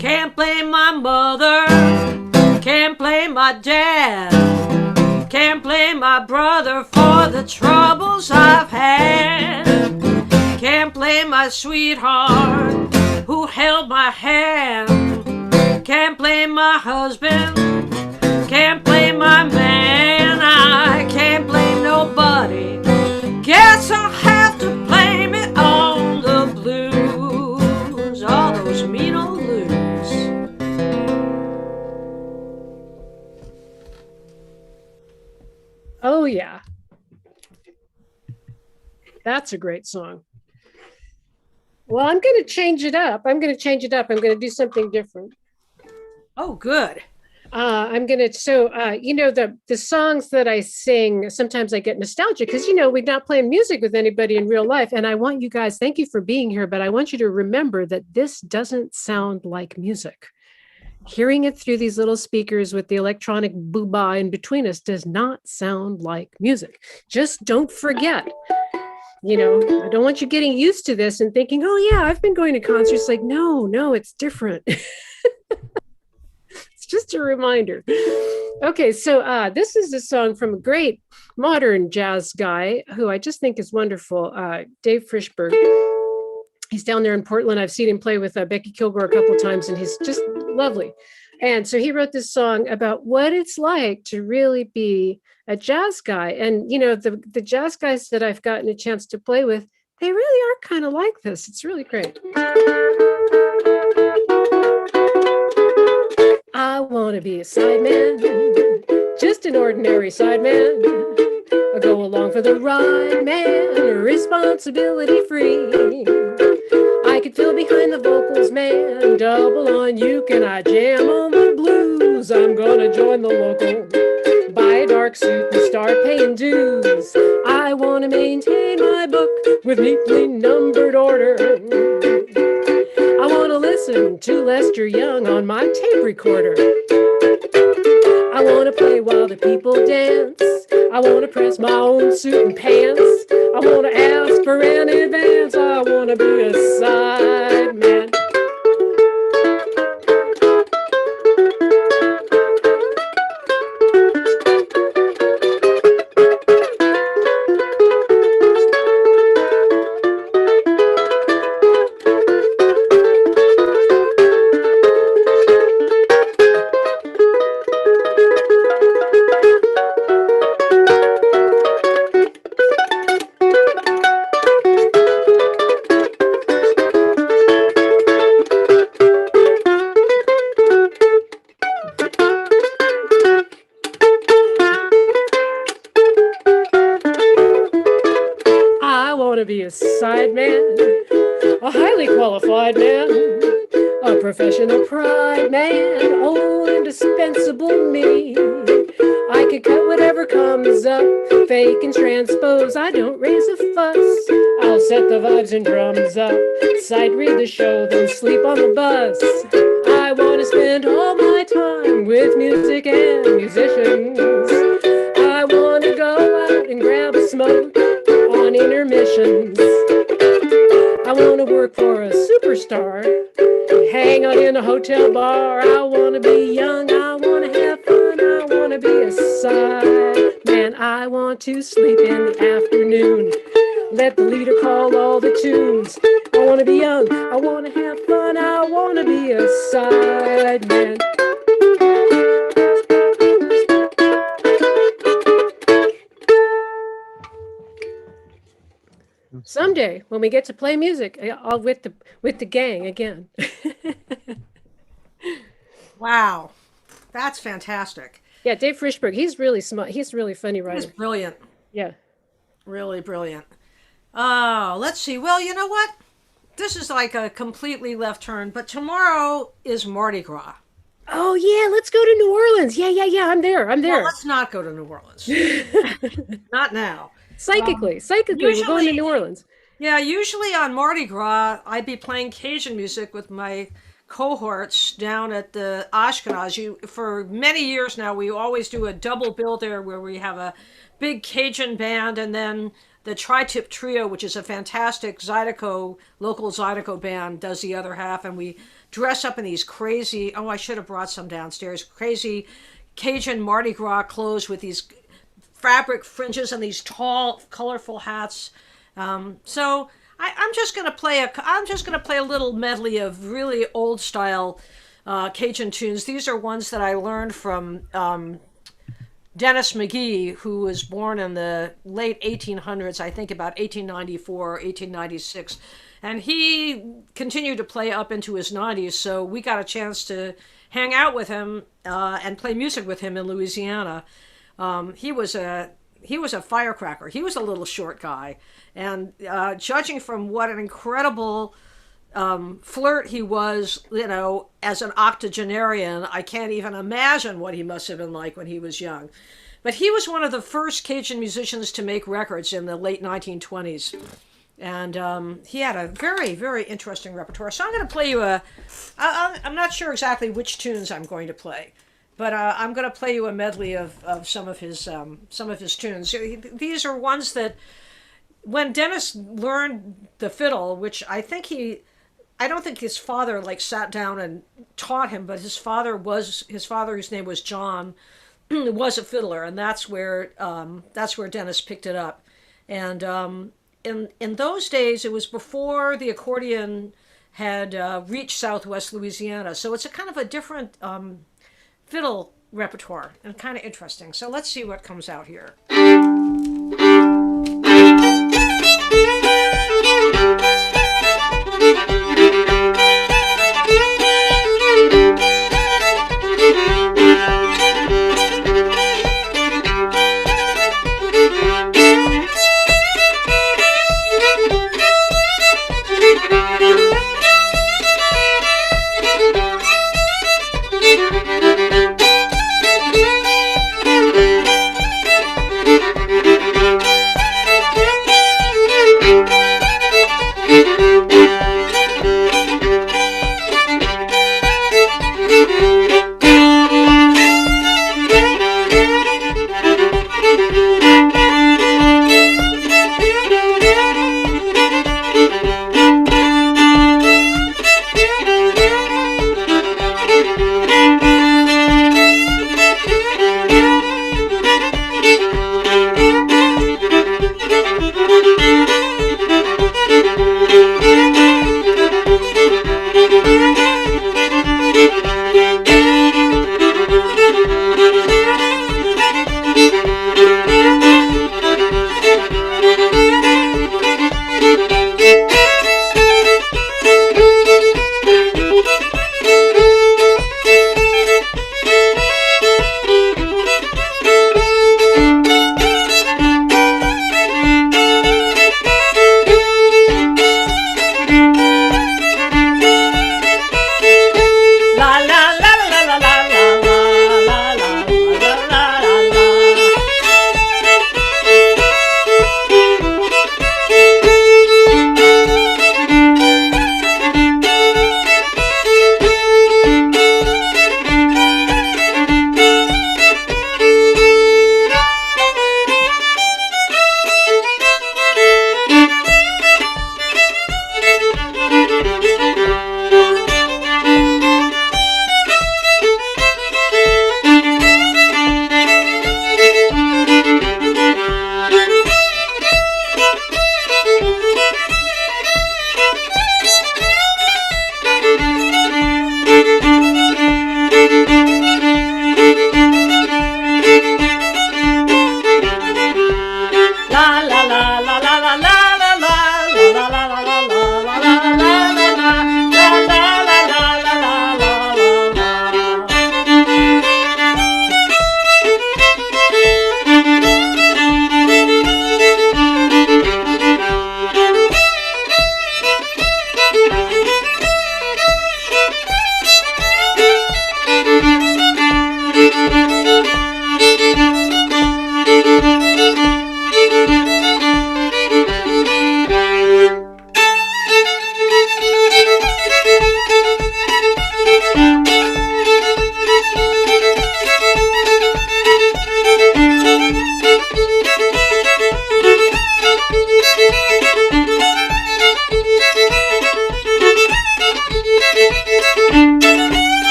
Can't blame my mother, can't blame my dad, can't blame my brother for the troubles I've had. Can't blame my sweetheart who held my hand. Can't blame my husband, can't blame my man. I can't blame nobody. Guess I'll have to blame it on the blues. All those mean old blues. Oh yeah. That's a great song. Well, I'm going to change it up. I'm going to do something different. Oh, good. I'm gonna you know, the songs that I sing, sometimes I get nostalgic because we're not playing music with anybody in real life. And I want you guys, thank you for being here, but I want you to remember that this doesn't sound like music. Hearing it through these little speakers with the electronic booba in between us does not sound like music. Just don't forget I don't want you getting used to this and thinking, oh yeah, I've been going to concerts. Like, no, it's different. It's just a reminder. Okay, so this is a song from a great modern jazz guy who I just think is wonderful, Dave Frischberg. He's down there in Portland. I've seen him play with Becky Kilgore a couple of times, and he's just lovely. And so he wrote this song about what it's like to really be a jazz guy. And, the jazz guys that I've gotten a chance to play with, they really are kind of like this. It's really great. I want to be a sideman, just an ordinary sideman. I go along for the ride, man, responsibility free. I could fill behind the vocals, man, double on uke, and I jam on the blues. I'm gonna join the local, buy a dark suit and start paying dues. I want to maintain my book with neatly numbered order. I want to listen to Lester Young on my tape recorder. I want to play while the people dance. I want to press my own suit and pants. I want to ask for an advance. I want to be a sideman. Be a side man, a highly qualified man, a professional pride man, oh, indispensable me. I could cut whatever comes up, fake and transpose, I don't raise a fuss. I'll set the vibes and drums up, sight read the show, then sleep on the bus. I want to spend all my time with music and musicians. I want to go out and grab a smoke on intermissions. I want to work for a superstar, hang out in a hotel bar. I want to be young, I want to have fun, I want to be a side man. I want to sleep in the afternoon, let the leader call all the tunes. I want to be young, I want to have fun, I want to be a side man. Someday, when we get to play music, I'll with the gang again. Wow, that's fantastic. Yeah, Dave Frischberg, he's really smart. He's a really funny writer. He's brilliant. Yeah. Really brilliant. Let's see. Well, you know what? This is like a completely left turn, but tomorrow is Mardi Gras. Oh, yeah, let's go to New Orleans. Yeah, I'm there. Well, let's not go to New Orleans. Not now. Psychically, we're going to New Orleans. Yeah, usually on Mardi Gras, I'd be playing Cajun music with my cohorts down at the Ashkenaz. For many years now, we always do a double bill there where we have a big Cajun band and then the Tri-Tip Trio, which is a fantastic local Zydeco band, does the other half. And we dress up in these crazy, I should have brought some downstairs, crazy Cajun Mardi Gras clothes with these fabric fringes and these tall, colorful hats. So I'm just gonna play a little medley of really old style Cajun tunes. These are ones that I learned from Dennis McGee, who was born in the late 1800s, I think about 1894 or 1896. And he continued to play up into his 90s, so we got a chance to hang out with him and play music with him in Louisiana. He was a firecracker. He was a little short guy, and judging from what an incredible flirt he was, as an octogenarian, I can't even imagine what he must have been like when he was young. But he was one of the first Cajun musicians to make records in the late 1920s. And he had a very, very interesting repertoire. So I'm going to play you I'm not sure exactly which tunes I'm going to play, but I'm going to play you a medley of some of his tunes. These are ones that when Dennis learned the fiddle, which I don't think his father like sat down and taught him, but his father, whose name was John, was a fiddler, and that's where Dennis picked it up. And in those days, it was before the accordion had reached Southwest Louisiana, so it's a kind of a different fiddle repertoire and kind of interesting. So let's see what comes out here.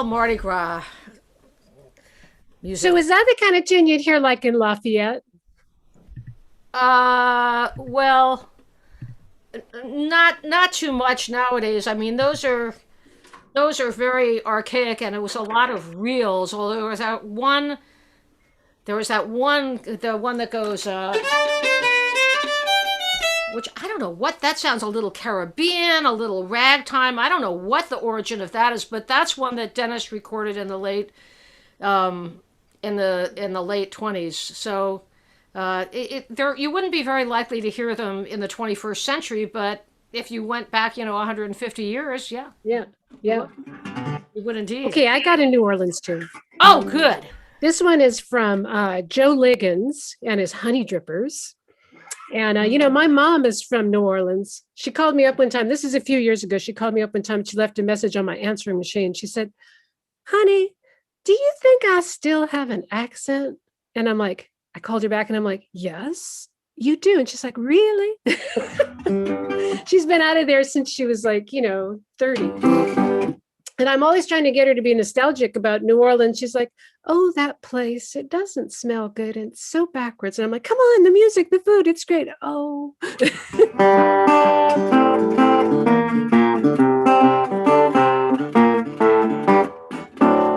Mardi Gras music. So is that the kind of tune you'd hear like in Lafayette? Well, not too much nowadays. I mean, those are very archaic, and it was a lot of reels. Although there was that one, the one that goes, which I don't know what that sounds, a little Caribbean, a little ragtime. I don't know what the origin of that is, but that's one that Dennis recorded in the late, in the late 20s. So. You wouldn't be very likely to hear them in the 21st century, but if you went back, 150 years, yeah. You would indeed. Okay, I got a New Orleans tune. Oh, good. This one is from Joe Liggins and his Honey Drippers. And, my mom is from New Orleans. She called me up one time. This is a few years ago. She called me up one time. She left a message on my answering machine. She said, honey, do you think I still have an accent? And I'm like, I called her back and I'm like, yes, you do. And she's like, really? She's been out of there since she was like, 30. And I'm always trying to get her to be nostalgic about New Orleans. She's like, oh, that place, it doesn't smell good. And it's so backwards. And I'm like, come on, the music, the food, it's great. Oh.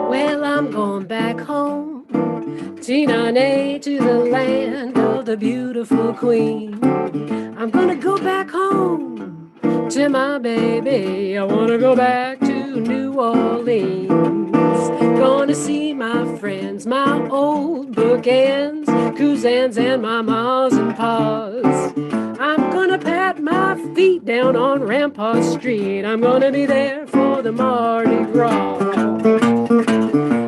Well, I'm going back home, Tina, to the land of the beautiful queen. I'm gonna go back home to my baby. I wanna go back to New Orleans. Gonna see my friends, my old bookends, cousins and my ma's and pa's. I'm gonna pat my feet down on Rampart Street. I'm gonna be there for the Mardi Gras.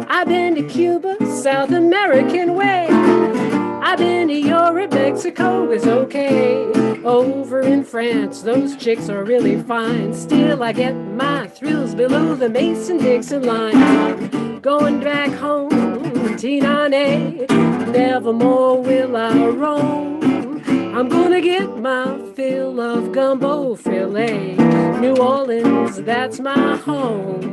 I've been to Cuba, South American way. I've been to Europe, Mexico is okay. Over in France, those chicks are really fine. Still, I get my thrills below the Mason-Dixon line. Going back home, Tina, nevermore will I roam. I'm gonna get my fill of gumbo filet. New Orleans, that's my home.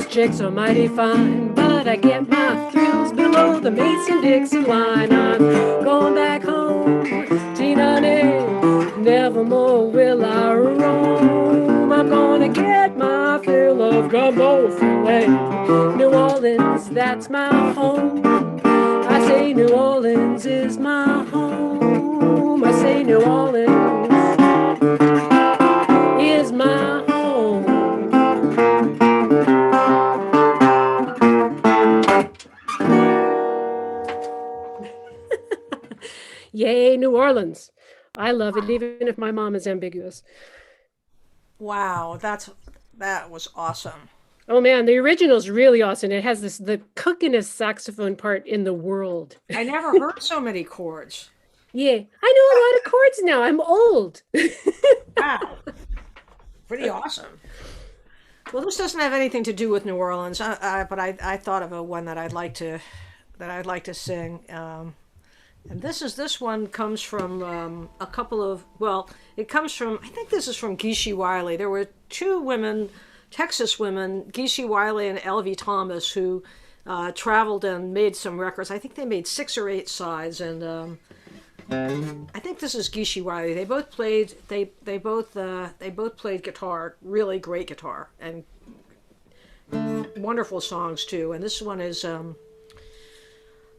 Chicks are mighty fine, but I get my thrills below the Mason-Dixon line. I'm going back home, Tina, nevermore will I roam. I'm gonna get my fill of gumbo filet. New Orleans, that's my home. I say New Orleans is my home. I say New Orleans is my home. Yay, New Orleans. I love it, even if my mom is ambiguous. Wow, that was awesome. Oh man, the original's really awesome. It has the cookinest saxophone part in the world. I never heard so many chords. Yeah, I know a lot of chords now. I'm old. Wow. Pretty awesome. Well, this doesn't have anything to do with New Orleans, but I thought of one that I'd like to sing. And this one comes from a couple of, it comes from, I think this is from Geeshie Wiley. There were two women, Texas women, Geeshie Wiley and Elvie Thomas, who traveled and made some records. I think they made 6 or 8 sides, and I think this is Geeshie Wiley. They both played guitar, really great guitar, and wonderful songs too. And this one is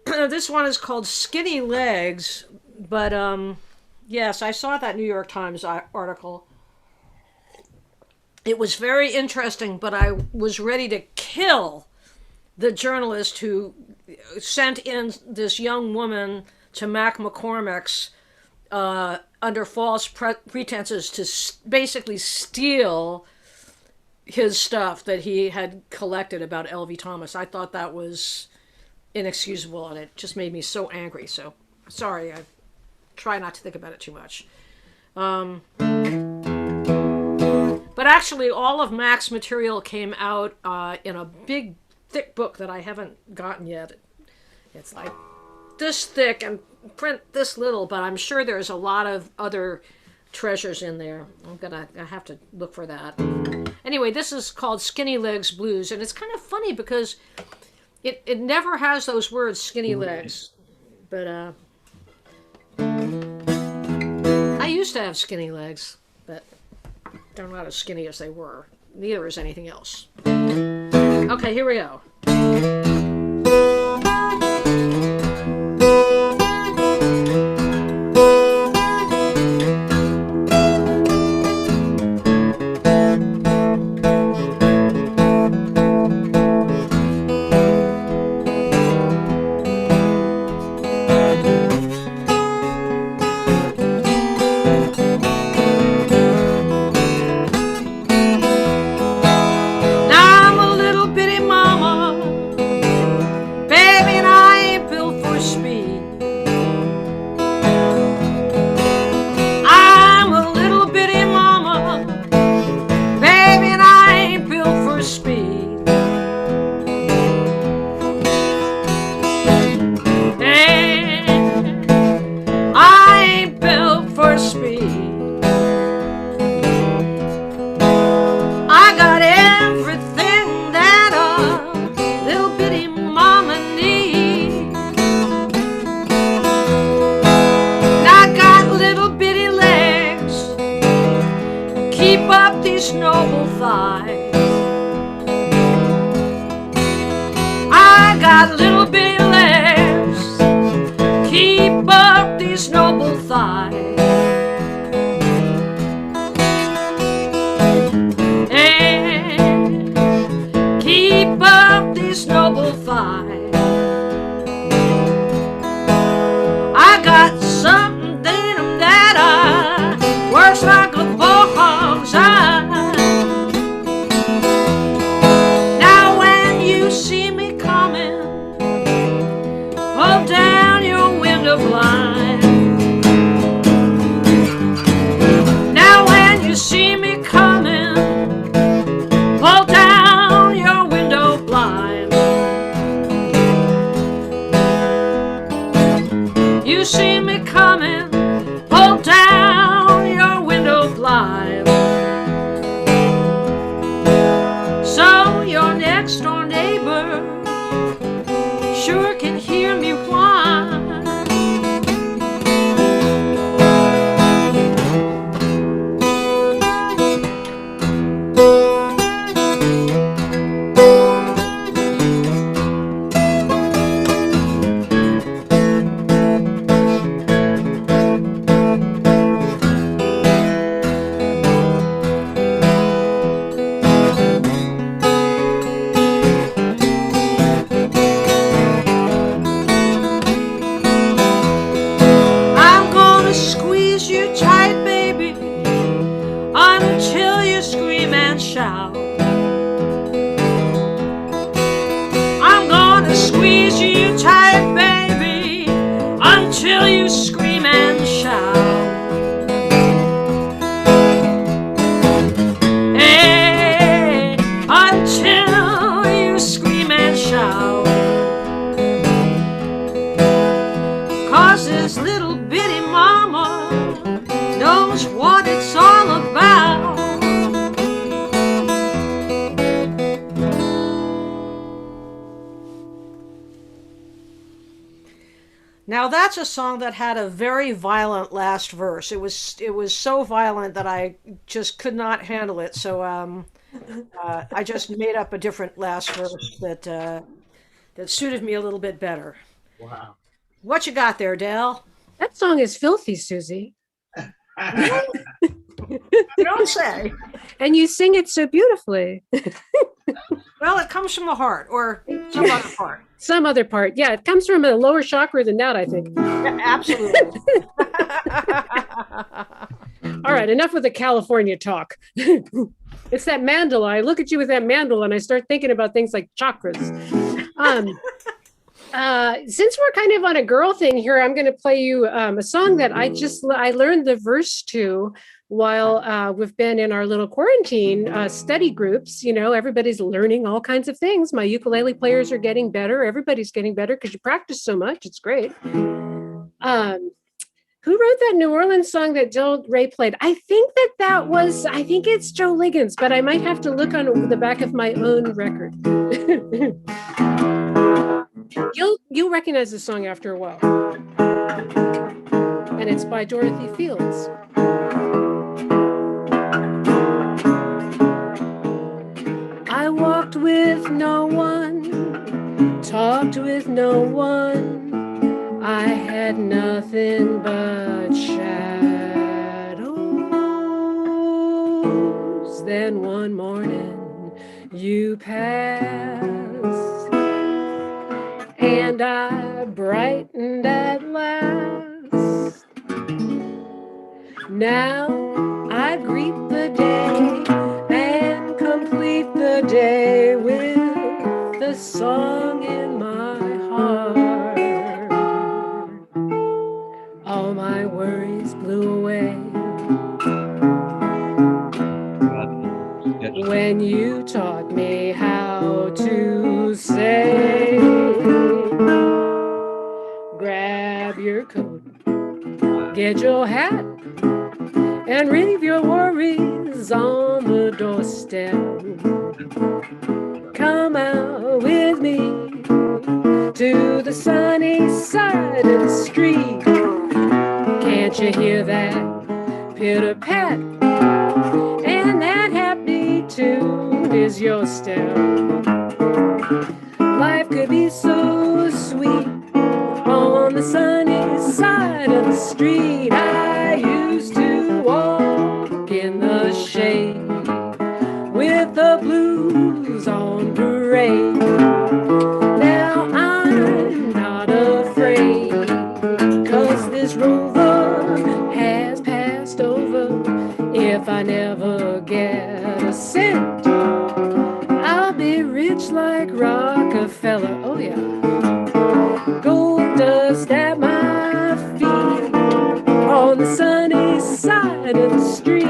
this one is called Skinny Legs, but yes, I saw that New York Times article. It was very interesting, but I was ready to kill the journalist who sent in this young woman to Mac McCormick's under false pretenses to basically steal his stuff that he had collected about Elvie Thomas. I thought that was inexcusable, and it just made me so angry. So sorry, I try not to think about it too much. But actually, all of Mac's material came out in a big, thick book that I haven't gotten yet. It's like this thick and print this little, but I'm sure there's a lot of other treasures in there. I have to look for that. Anyway, this is called Skinny Legs Blues, and it's kind of funny because it never has those words, skinny legs. But I used to have skinny legs, but they're not as skinny as they were. Neither is anything else. Okay, here we go. Now that's a song that had a very violent last verse. It was so violent that I just could not handle it. So I just made up a different last verse that suited me a little bit better. Wow. What you got there, Dale? That song is filthy, Suzy. You don't say. And you sing it so beautifully. Well, it comes from the heart or some other part. Some other part. Yeah, it comes from a lower chakra than that, I think. Absolutely. All right, enough with the California talk. It's that mandala. I look at you with that mandala and I start thinking about things like chakras. Since we're kind of on a girl thing here, I'm going to play you a song that I learned the verse to while we've been in our little quarantine study groups. You know, everybody's learning all kinds of things. My ukulele players are getting better. Everybody's getting better because you practice so much. It's great. Who wrote that New Orleans song that Del Rey played? I think it's Joe Liggins, but I might have to look on the back of my own record. You'll recognize this song after a while. And it's by Dorothy Fields. I walked with no one, talked with no one. I had nothing but shadows. Then one morning you passed, and I brightened at last. Now I greet the day and complete the day with the song in my heart. All my worries blew away when you taught me how to say, grab your coat, get your hat, and leave your worries on the doorstep. Come out with me to the sunny side of the street. Can't you hear that pitter-pat? And that happy tune is your step. Life could be so sweet on the sunny side of the street. I used to walk in the shade with the blues on parade. Now I'm not afraid, 'cause this rover has passed over. If I never get a cent, I'll be rich like Rockefeller. Oh yeah. Gold dust at my feet on the sunny side of the street.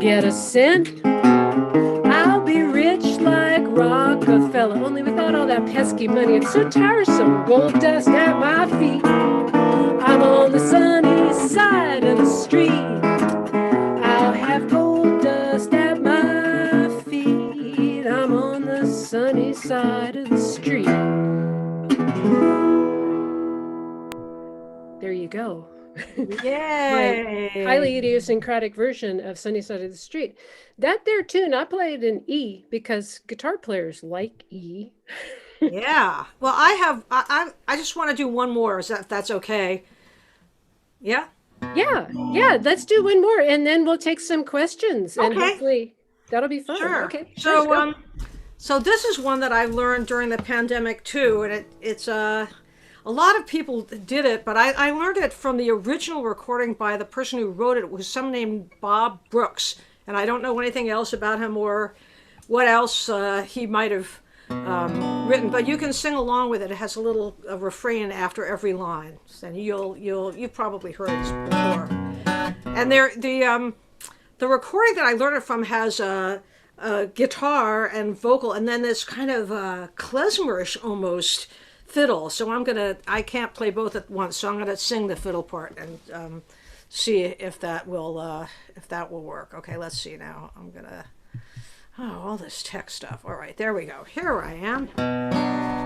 Get a cent, I'll be rich like Rockefeller. Only without all that pesky money. It's so tiresome. Gold dust at my feet. I'm on the sunny side of the street. I'll have gold dust at my feet. I'm on the sunny side of the street. There you go. Yay! My highly idiosyncratic version of Sunny Side of the Street. That there tune, I played in E because guitar players like E. Yeah. Well, I just want to do one more. Is that's okay? Yeah. Yeah. Let's do one more, and then we'll take some questions, and Okay. hopefully that'll be fun. Sure. Okay. So so this is one that I learned during the pandemic too, and it's a lot of people did it, but I learned it from the original recording by the person who wrote it. It was someone named Bob Brooks, and I don't know anything else about him or what else he might have written. But you can sing along with it. It has a little refrain after every line, and you've probably heard this before. And the recording that I learned it from has a guitar and vocal, and then this kind of klezmerish almost fiddle. So I can't play both at once, so I'm gonna sing the fiddle part and see if that will work. Okay, let's see now. I'm gonna Oh, all this tech stuff. All right, there we go. Here I am.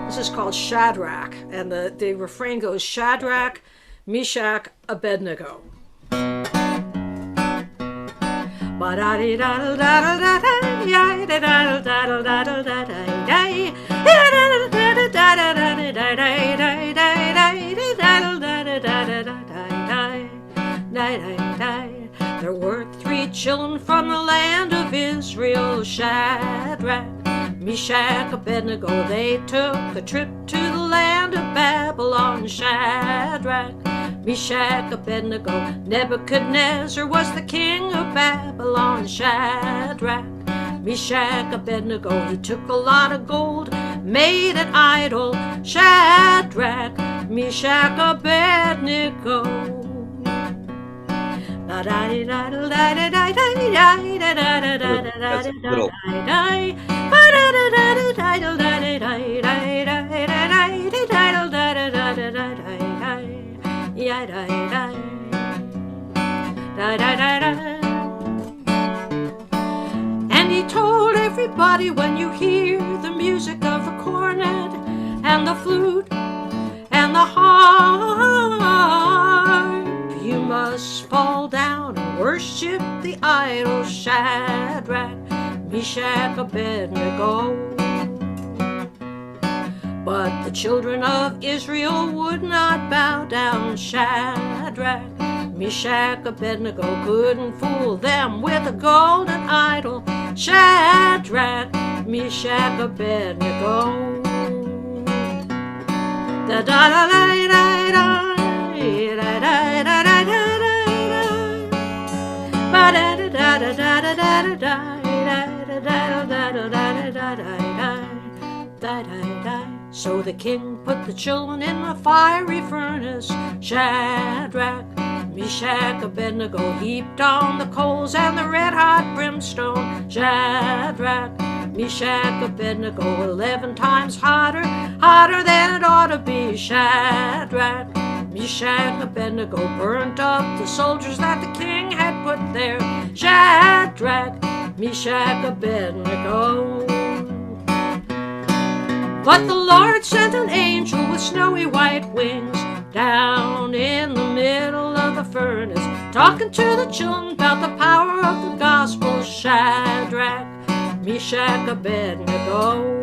This is called Shadrach, and the refrain goes Shadrach, Meshach, Abednego. There were 3 children from the land of Israel, Shadrach, Meshach, Abednego. They took a trip to the land of Babylon, Shadrach, Meshach, Abednego. Nebuchadnezzar was the king of Babylon, Shadrach, Meshach, Abednego. He took a lot of gold, made an idol, Shadrach, Meshach, Abednego. And he told everybody, when you hear the music of the cornet and the flute and the harp, you must fall down and worship the idol, Shadrach, Meshach, Abednego. But the children of Israel would not bow down, Shadrach, Meshach, Abednego. Couldn't fool them with a golden idol, Shadrach, Meshach, Abednego. Da da da da da da. So the king put the children in the fiery furnace, Shadrach, Meshach, Abednego. Heaped on the coals and the red-hot brimstone, Shadrach, Meshach, Abednego. 11 times hotter, hotter than it ought to be, Shadrach, Meshach, Abednego. Burnt up the soldiers that the king had put there, Shadrach, Meshach, Abednego. But the Lord sent an angel with snowy white wings down in the middle of the furnace, talking to the children about the power of the gospel, Shadrach, Meshach, Abednego.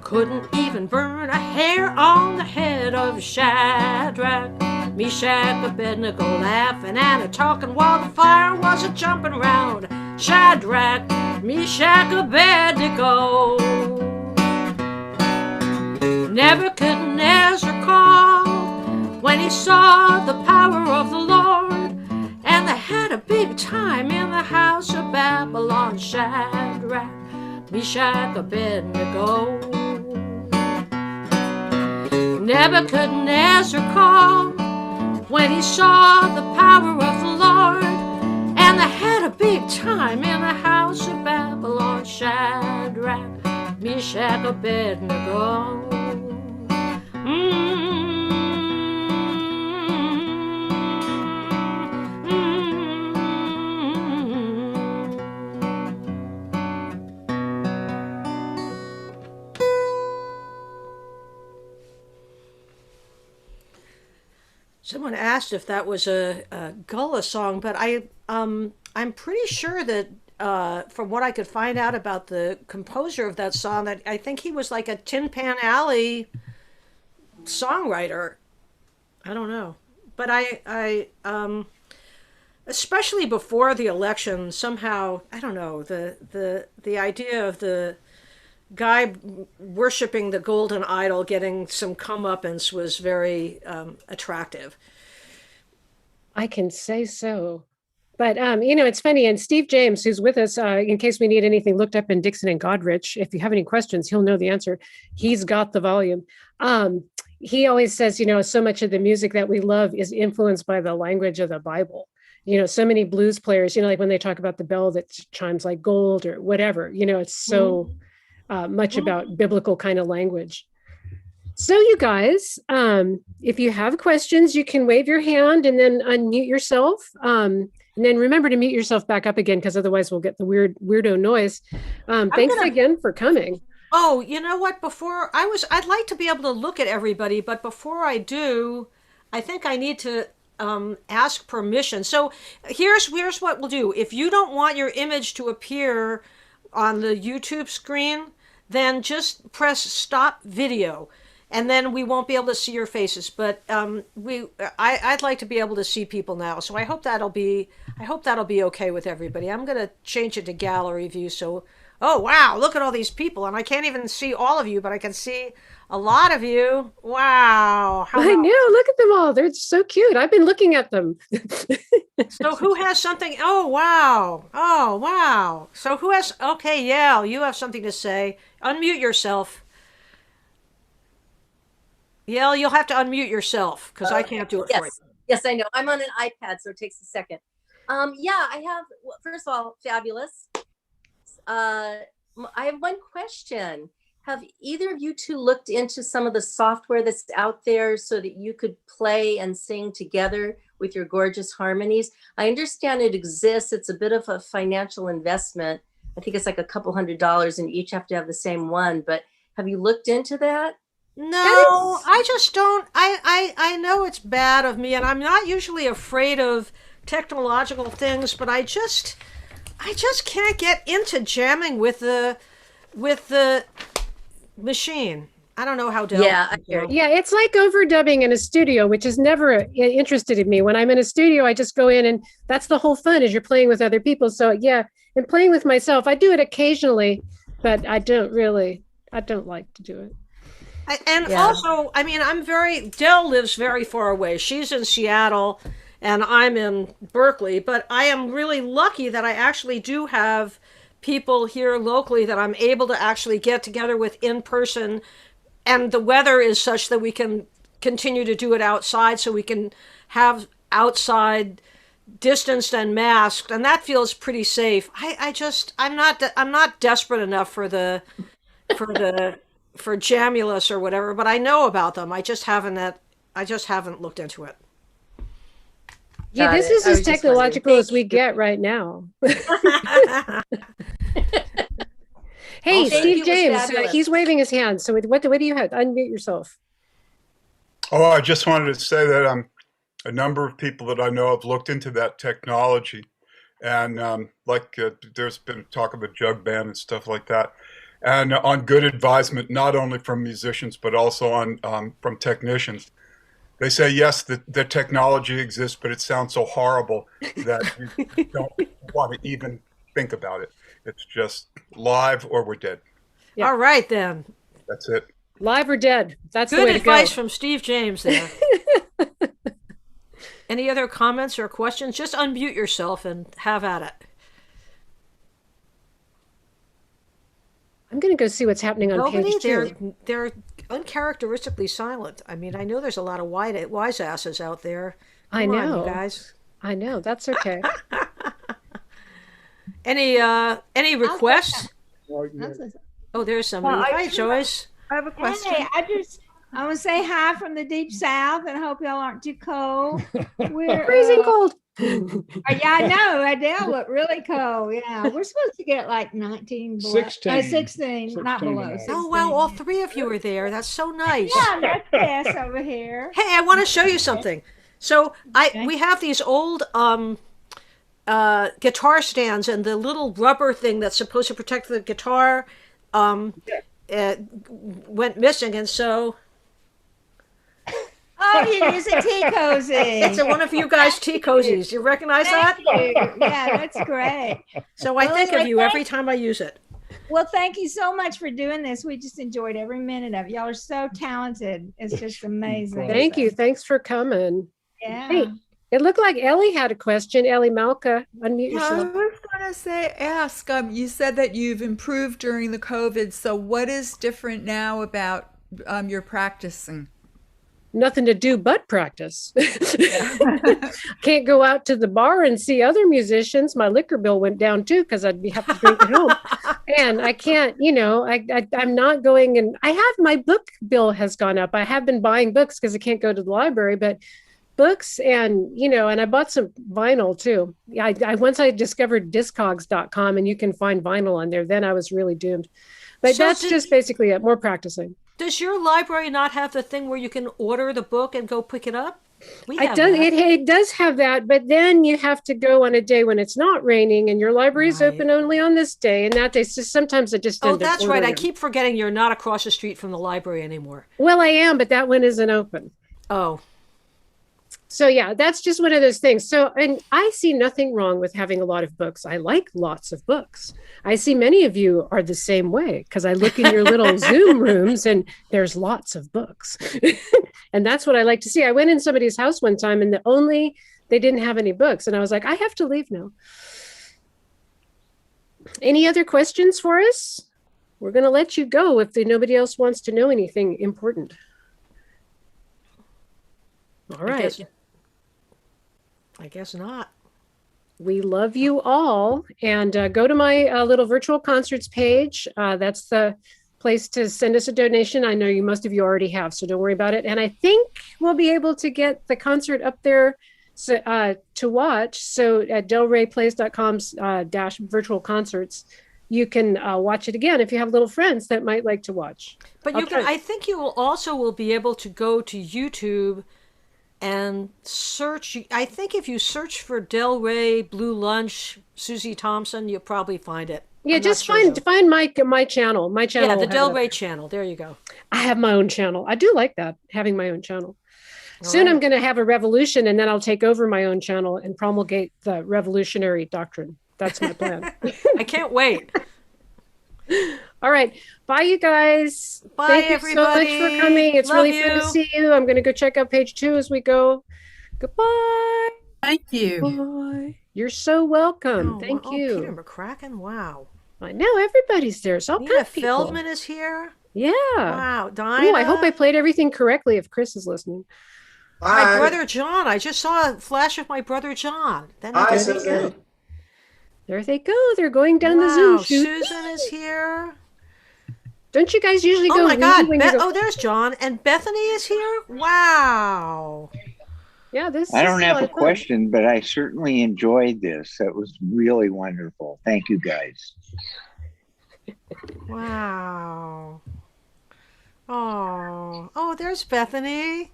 Couldn't even burn a hair on the head of Shadrach, Meshach, Abednego. Laughing and a-talking while the fire was a-jumping round, Shadrach, Meshach, Abednego. Nebuchadnezzar called when he saw the power of the Lord, and they had a big time in the house of Babylon, Shadrach, Meshach, Abednego. Nebuchadnezzar called when he saw the power of the Lord, and they had a big time in the house of Babylon, Shadrach, Meshach, Abednego. Someone asked if that was a Gullah song, but I'm pretty sure that from what I could find out about the composer of that song, that I think he was like a Tin Pan Alley songwriter. I don't know, but I especially before the election, somehow I don't know, the idea of the guy worshiping the golden idol getting some comeuppance was very attractive. I can say so. But, it's funny. And Steve James, who's with us, in case we need anything looked up in Dixon and Godrich, if you have any questions, he'll know the answer. He's got the volume. He always says, so much of the music that we love is influenced by the language of the Bible. So many blues players, like when they talk about the bell that chimes like gold or whatever, it's so much about biblical kind of language. So you guys, if you have questions, you can wave your hand and then unmute yourself. And then remember to mute yourself back up again, because otherwise we'll get the weirdo noise. Thanks again for coming. Oh, you know what? I'd like to be able to look at everybody, but before I do, I think I need to ask permission. So here's what we'll do. If you don't want your image to appear on the YouTube screen, then just press stop video, and then we won't be able to see your faces. But I'd like to be able to see people now, so I hope that'll be okay with everybody. I'm gonna change it to gallery view. So, oh wow, look at all these people, and I can't even see all of you, but I can see a lot of you. Wow, I know. Look at them all. They're so cute. I've been looking at them. So who has something? Oh wow, oh wow. So who has? Okay, Yale, you have something to say. Unmute yourself. Yale, you'll have to unmute yourself because I can't do it for you. Yes, I know. I'm on an iPad, so it takes a second. Yeah, I have, well, first of all, fabulous. I have one question. Have either of you two looked into some of the software that's out there so that you could play and sing together with your gorgeous harmonies? I understand it exists. It's a bit of a financial investment. I think it's like a couple $100 and you each have to have the same one, but have you looked into that? No, I just don't. I know it's bad of me, and I'm not usually afraid of technological things, but I just can't get into jamming with the machine. I don't know how to. Yeah, I hear you. Yeah, it's like overdubbing in a studio, which is never interested in me. When I'm in a studio, I just go in, and that's the whole fun, is you're playing with other people. So yeah, and playing with myself, I do it occasionally, but I don't like to do it. Also, I mean, Dell lives very far away. She's in Seattle and I'm in Berkeley, but I am really lucky that I actually do have people here locally that I'm able to actually get together with in person. And the weather is such that we can continue to do it outside, so we can have outside distanced and masked. And that feels pretty safe. I'm not desperate enough for Jamulus or whatever, but I know about them. I just haven't looked into it. Yeah, this is as technological as we get right now. Hey, Steve James, he's waving his hand. So what do you have? Unmute yourself. Oh, I just wanted to say that a number of people that I know have looked into that technology, and there's been talk of a jug band and stuff like that. And on good advisement, not only from musicians, but also from technicians. They say, yes, the technology exists, but it sounds so horrible that you don't want to even think about it. It's just live or we're dead. Yeah. All right, then. That's it. Live or dead. That's good the way to go. advice from Steve James there. Any other comments or questions? Just unmute yourself and have at it. I'm going to go see what's happening on page 2. They're uncharacteristically silent. I mean, I know there's a lot of wise asses out there. I know, you guys. I know. That's okay. Any requests? Oh, there's somebody. Hi, Joyce. I have a question. Hey, I want to say hi from the deep south, and I hope y'all aren't too cold. We're freezing cold. Yeah, I know. Adele looked really cold. Yeah, we're supposed to get like 19 below. 16, not below. 16. Oh, wow. All three of you are there. That's so nice. Yeah, that's Bess over here. Hey, I want to show you something. So we have these old guitar stands, and the little rubber thing that's supposed to protect the guitar went missing, and so... Oh, you use a tea cozy. It's one of you guys' tea cozies. You recognize that? You. Yeah, that's great. So I think of you every time I use it. Well, thank you so much for doing this. We just enjoyed every minute of it. Y'all are so talented. It's just amazing. Thank you. Thanks for coming. Yeah. Hey, it looked like Ellie had a question. Ellie Malka, unmute yourself. I was going to ask, you said that you've improved during the COVID. So what is different now about your practicing? Nothing to do but practice. Can't go out to the bar and see other musicians. My liquor bill went down too because I'd have to drink at home. And I can't, I'm not going, and I have, my book bill has gone up. I have been buying books because I can't go to the library, but books and, and I bought some vinyl too. Once I discovered discogs.com and you can find vinyl on there, then I was really doomed. But So that's just basically it, more practicing. Does your library not have the thing where you can order the book and go pick it up? It does have that, but then you have to go on a day when it's not raining and your library's open only on this day and that day. So sometimes I just end up that's right. I ordering. keep forgetting you're not across the street from the library anymore. Well, I am, but that one isn't open. Oh. So yeah, that's just one of those things. So, and I see nothing wrong with having a lot of books. I like lots of books. I see many of you are the same way because I look in your little Zoom rooms and there's lots of books. And that's what I like to see. I went in somebody's house one time and they didn't have any books. And I was like, I have to leave now. Any other questions for us? We're going to let you go if nobody else wants to know anything important. All right. I guess not. We love you all. And go to my little virtual concerts page. That's the place to send us a donation. I know most of you already have, so don't worry about it. And I think we'll be able to get the concert up there to watch. So at delrayplays.com/virtual concerts, you can watch it again if you have little friends that might like to watch. But I think you will be able to go to YouTube and search. I think if you search for Del Rey Blue Lunch, Suzy Thompson, you'll probably find it. Yeah, just find my channel. My channel. Yeah, the Del Rey channel. There you go. I have my own channel. I do like that, having my own channel. Soon I'm going to have a revolution, and then I'll take over my own channel and promulgate the revolutionary doctrine. That's my plan. I can't wait. All right. Bye, you guys. Bye, Thank everybody. you so much for coming. It's Love really fun to see you. I'm going to go check out page 2 as we go. Goodbye. Thank you. Bye. You're so welcome. Thank you. Peter McCracken. Wow. I know everybody's there. So Nina Feldman is here. Yeah. Wow. Dinah. Oh, I hope I played everything correctly if Chris is listening. My brother John. I just saw a flash of my brother John. Hi, Susan. There they go. They're going down the Zoom chute. Susan is here. Don't you guys usually go? Oh my God! go... there's John, and Bethany is here. Wow. Yeah, I don't have a question, but I certainly enjoyed this. That was really wonderful. Thank you, guys. Wow. Oh, there's Bethany.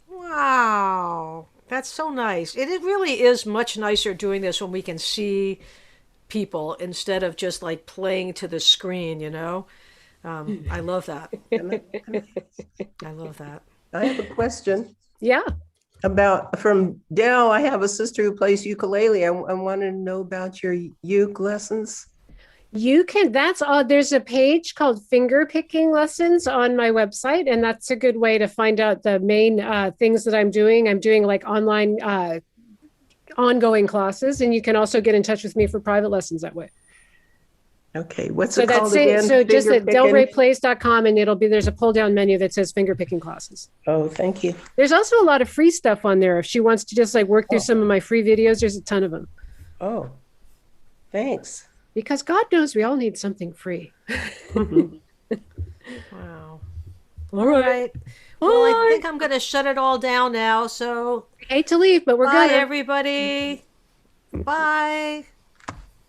Wow. That's so nice. It really is much nicer doing this when we can see people instead of just like playing to the screen, I love that. I love that. I have a question. Yeah. From Dell, I have a sister who plays ukulele. I wanted to know about your uke lessons. You can, there's a page called finger picking lessons on my website. And that's a good way to find out the main things that I'm doing. I'm doing like online ongoing classes, and you can also get in touch with me for private lessons that way. Okay. What's it called again? So just at delrayplays.com, and there's a pull down menu that says finger picking classes. Oh, thank you. There's also a lot of free stuff on there. If she wants to just like work through some of my free videos, there's a ton of them. Oh, thanks. Because God knows we all need something free. Wow. All right. Well, I think I'm going to shut it all down now. So I hate to leave, but we're bye, gonna. everybody. Bye.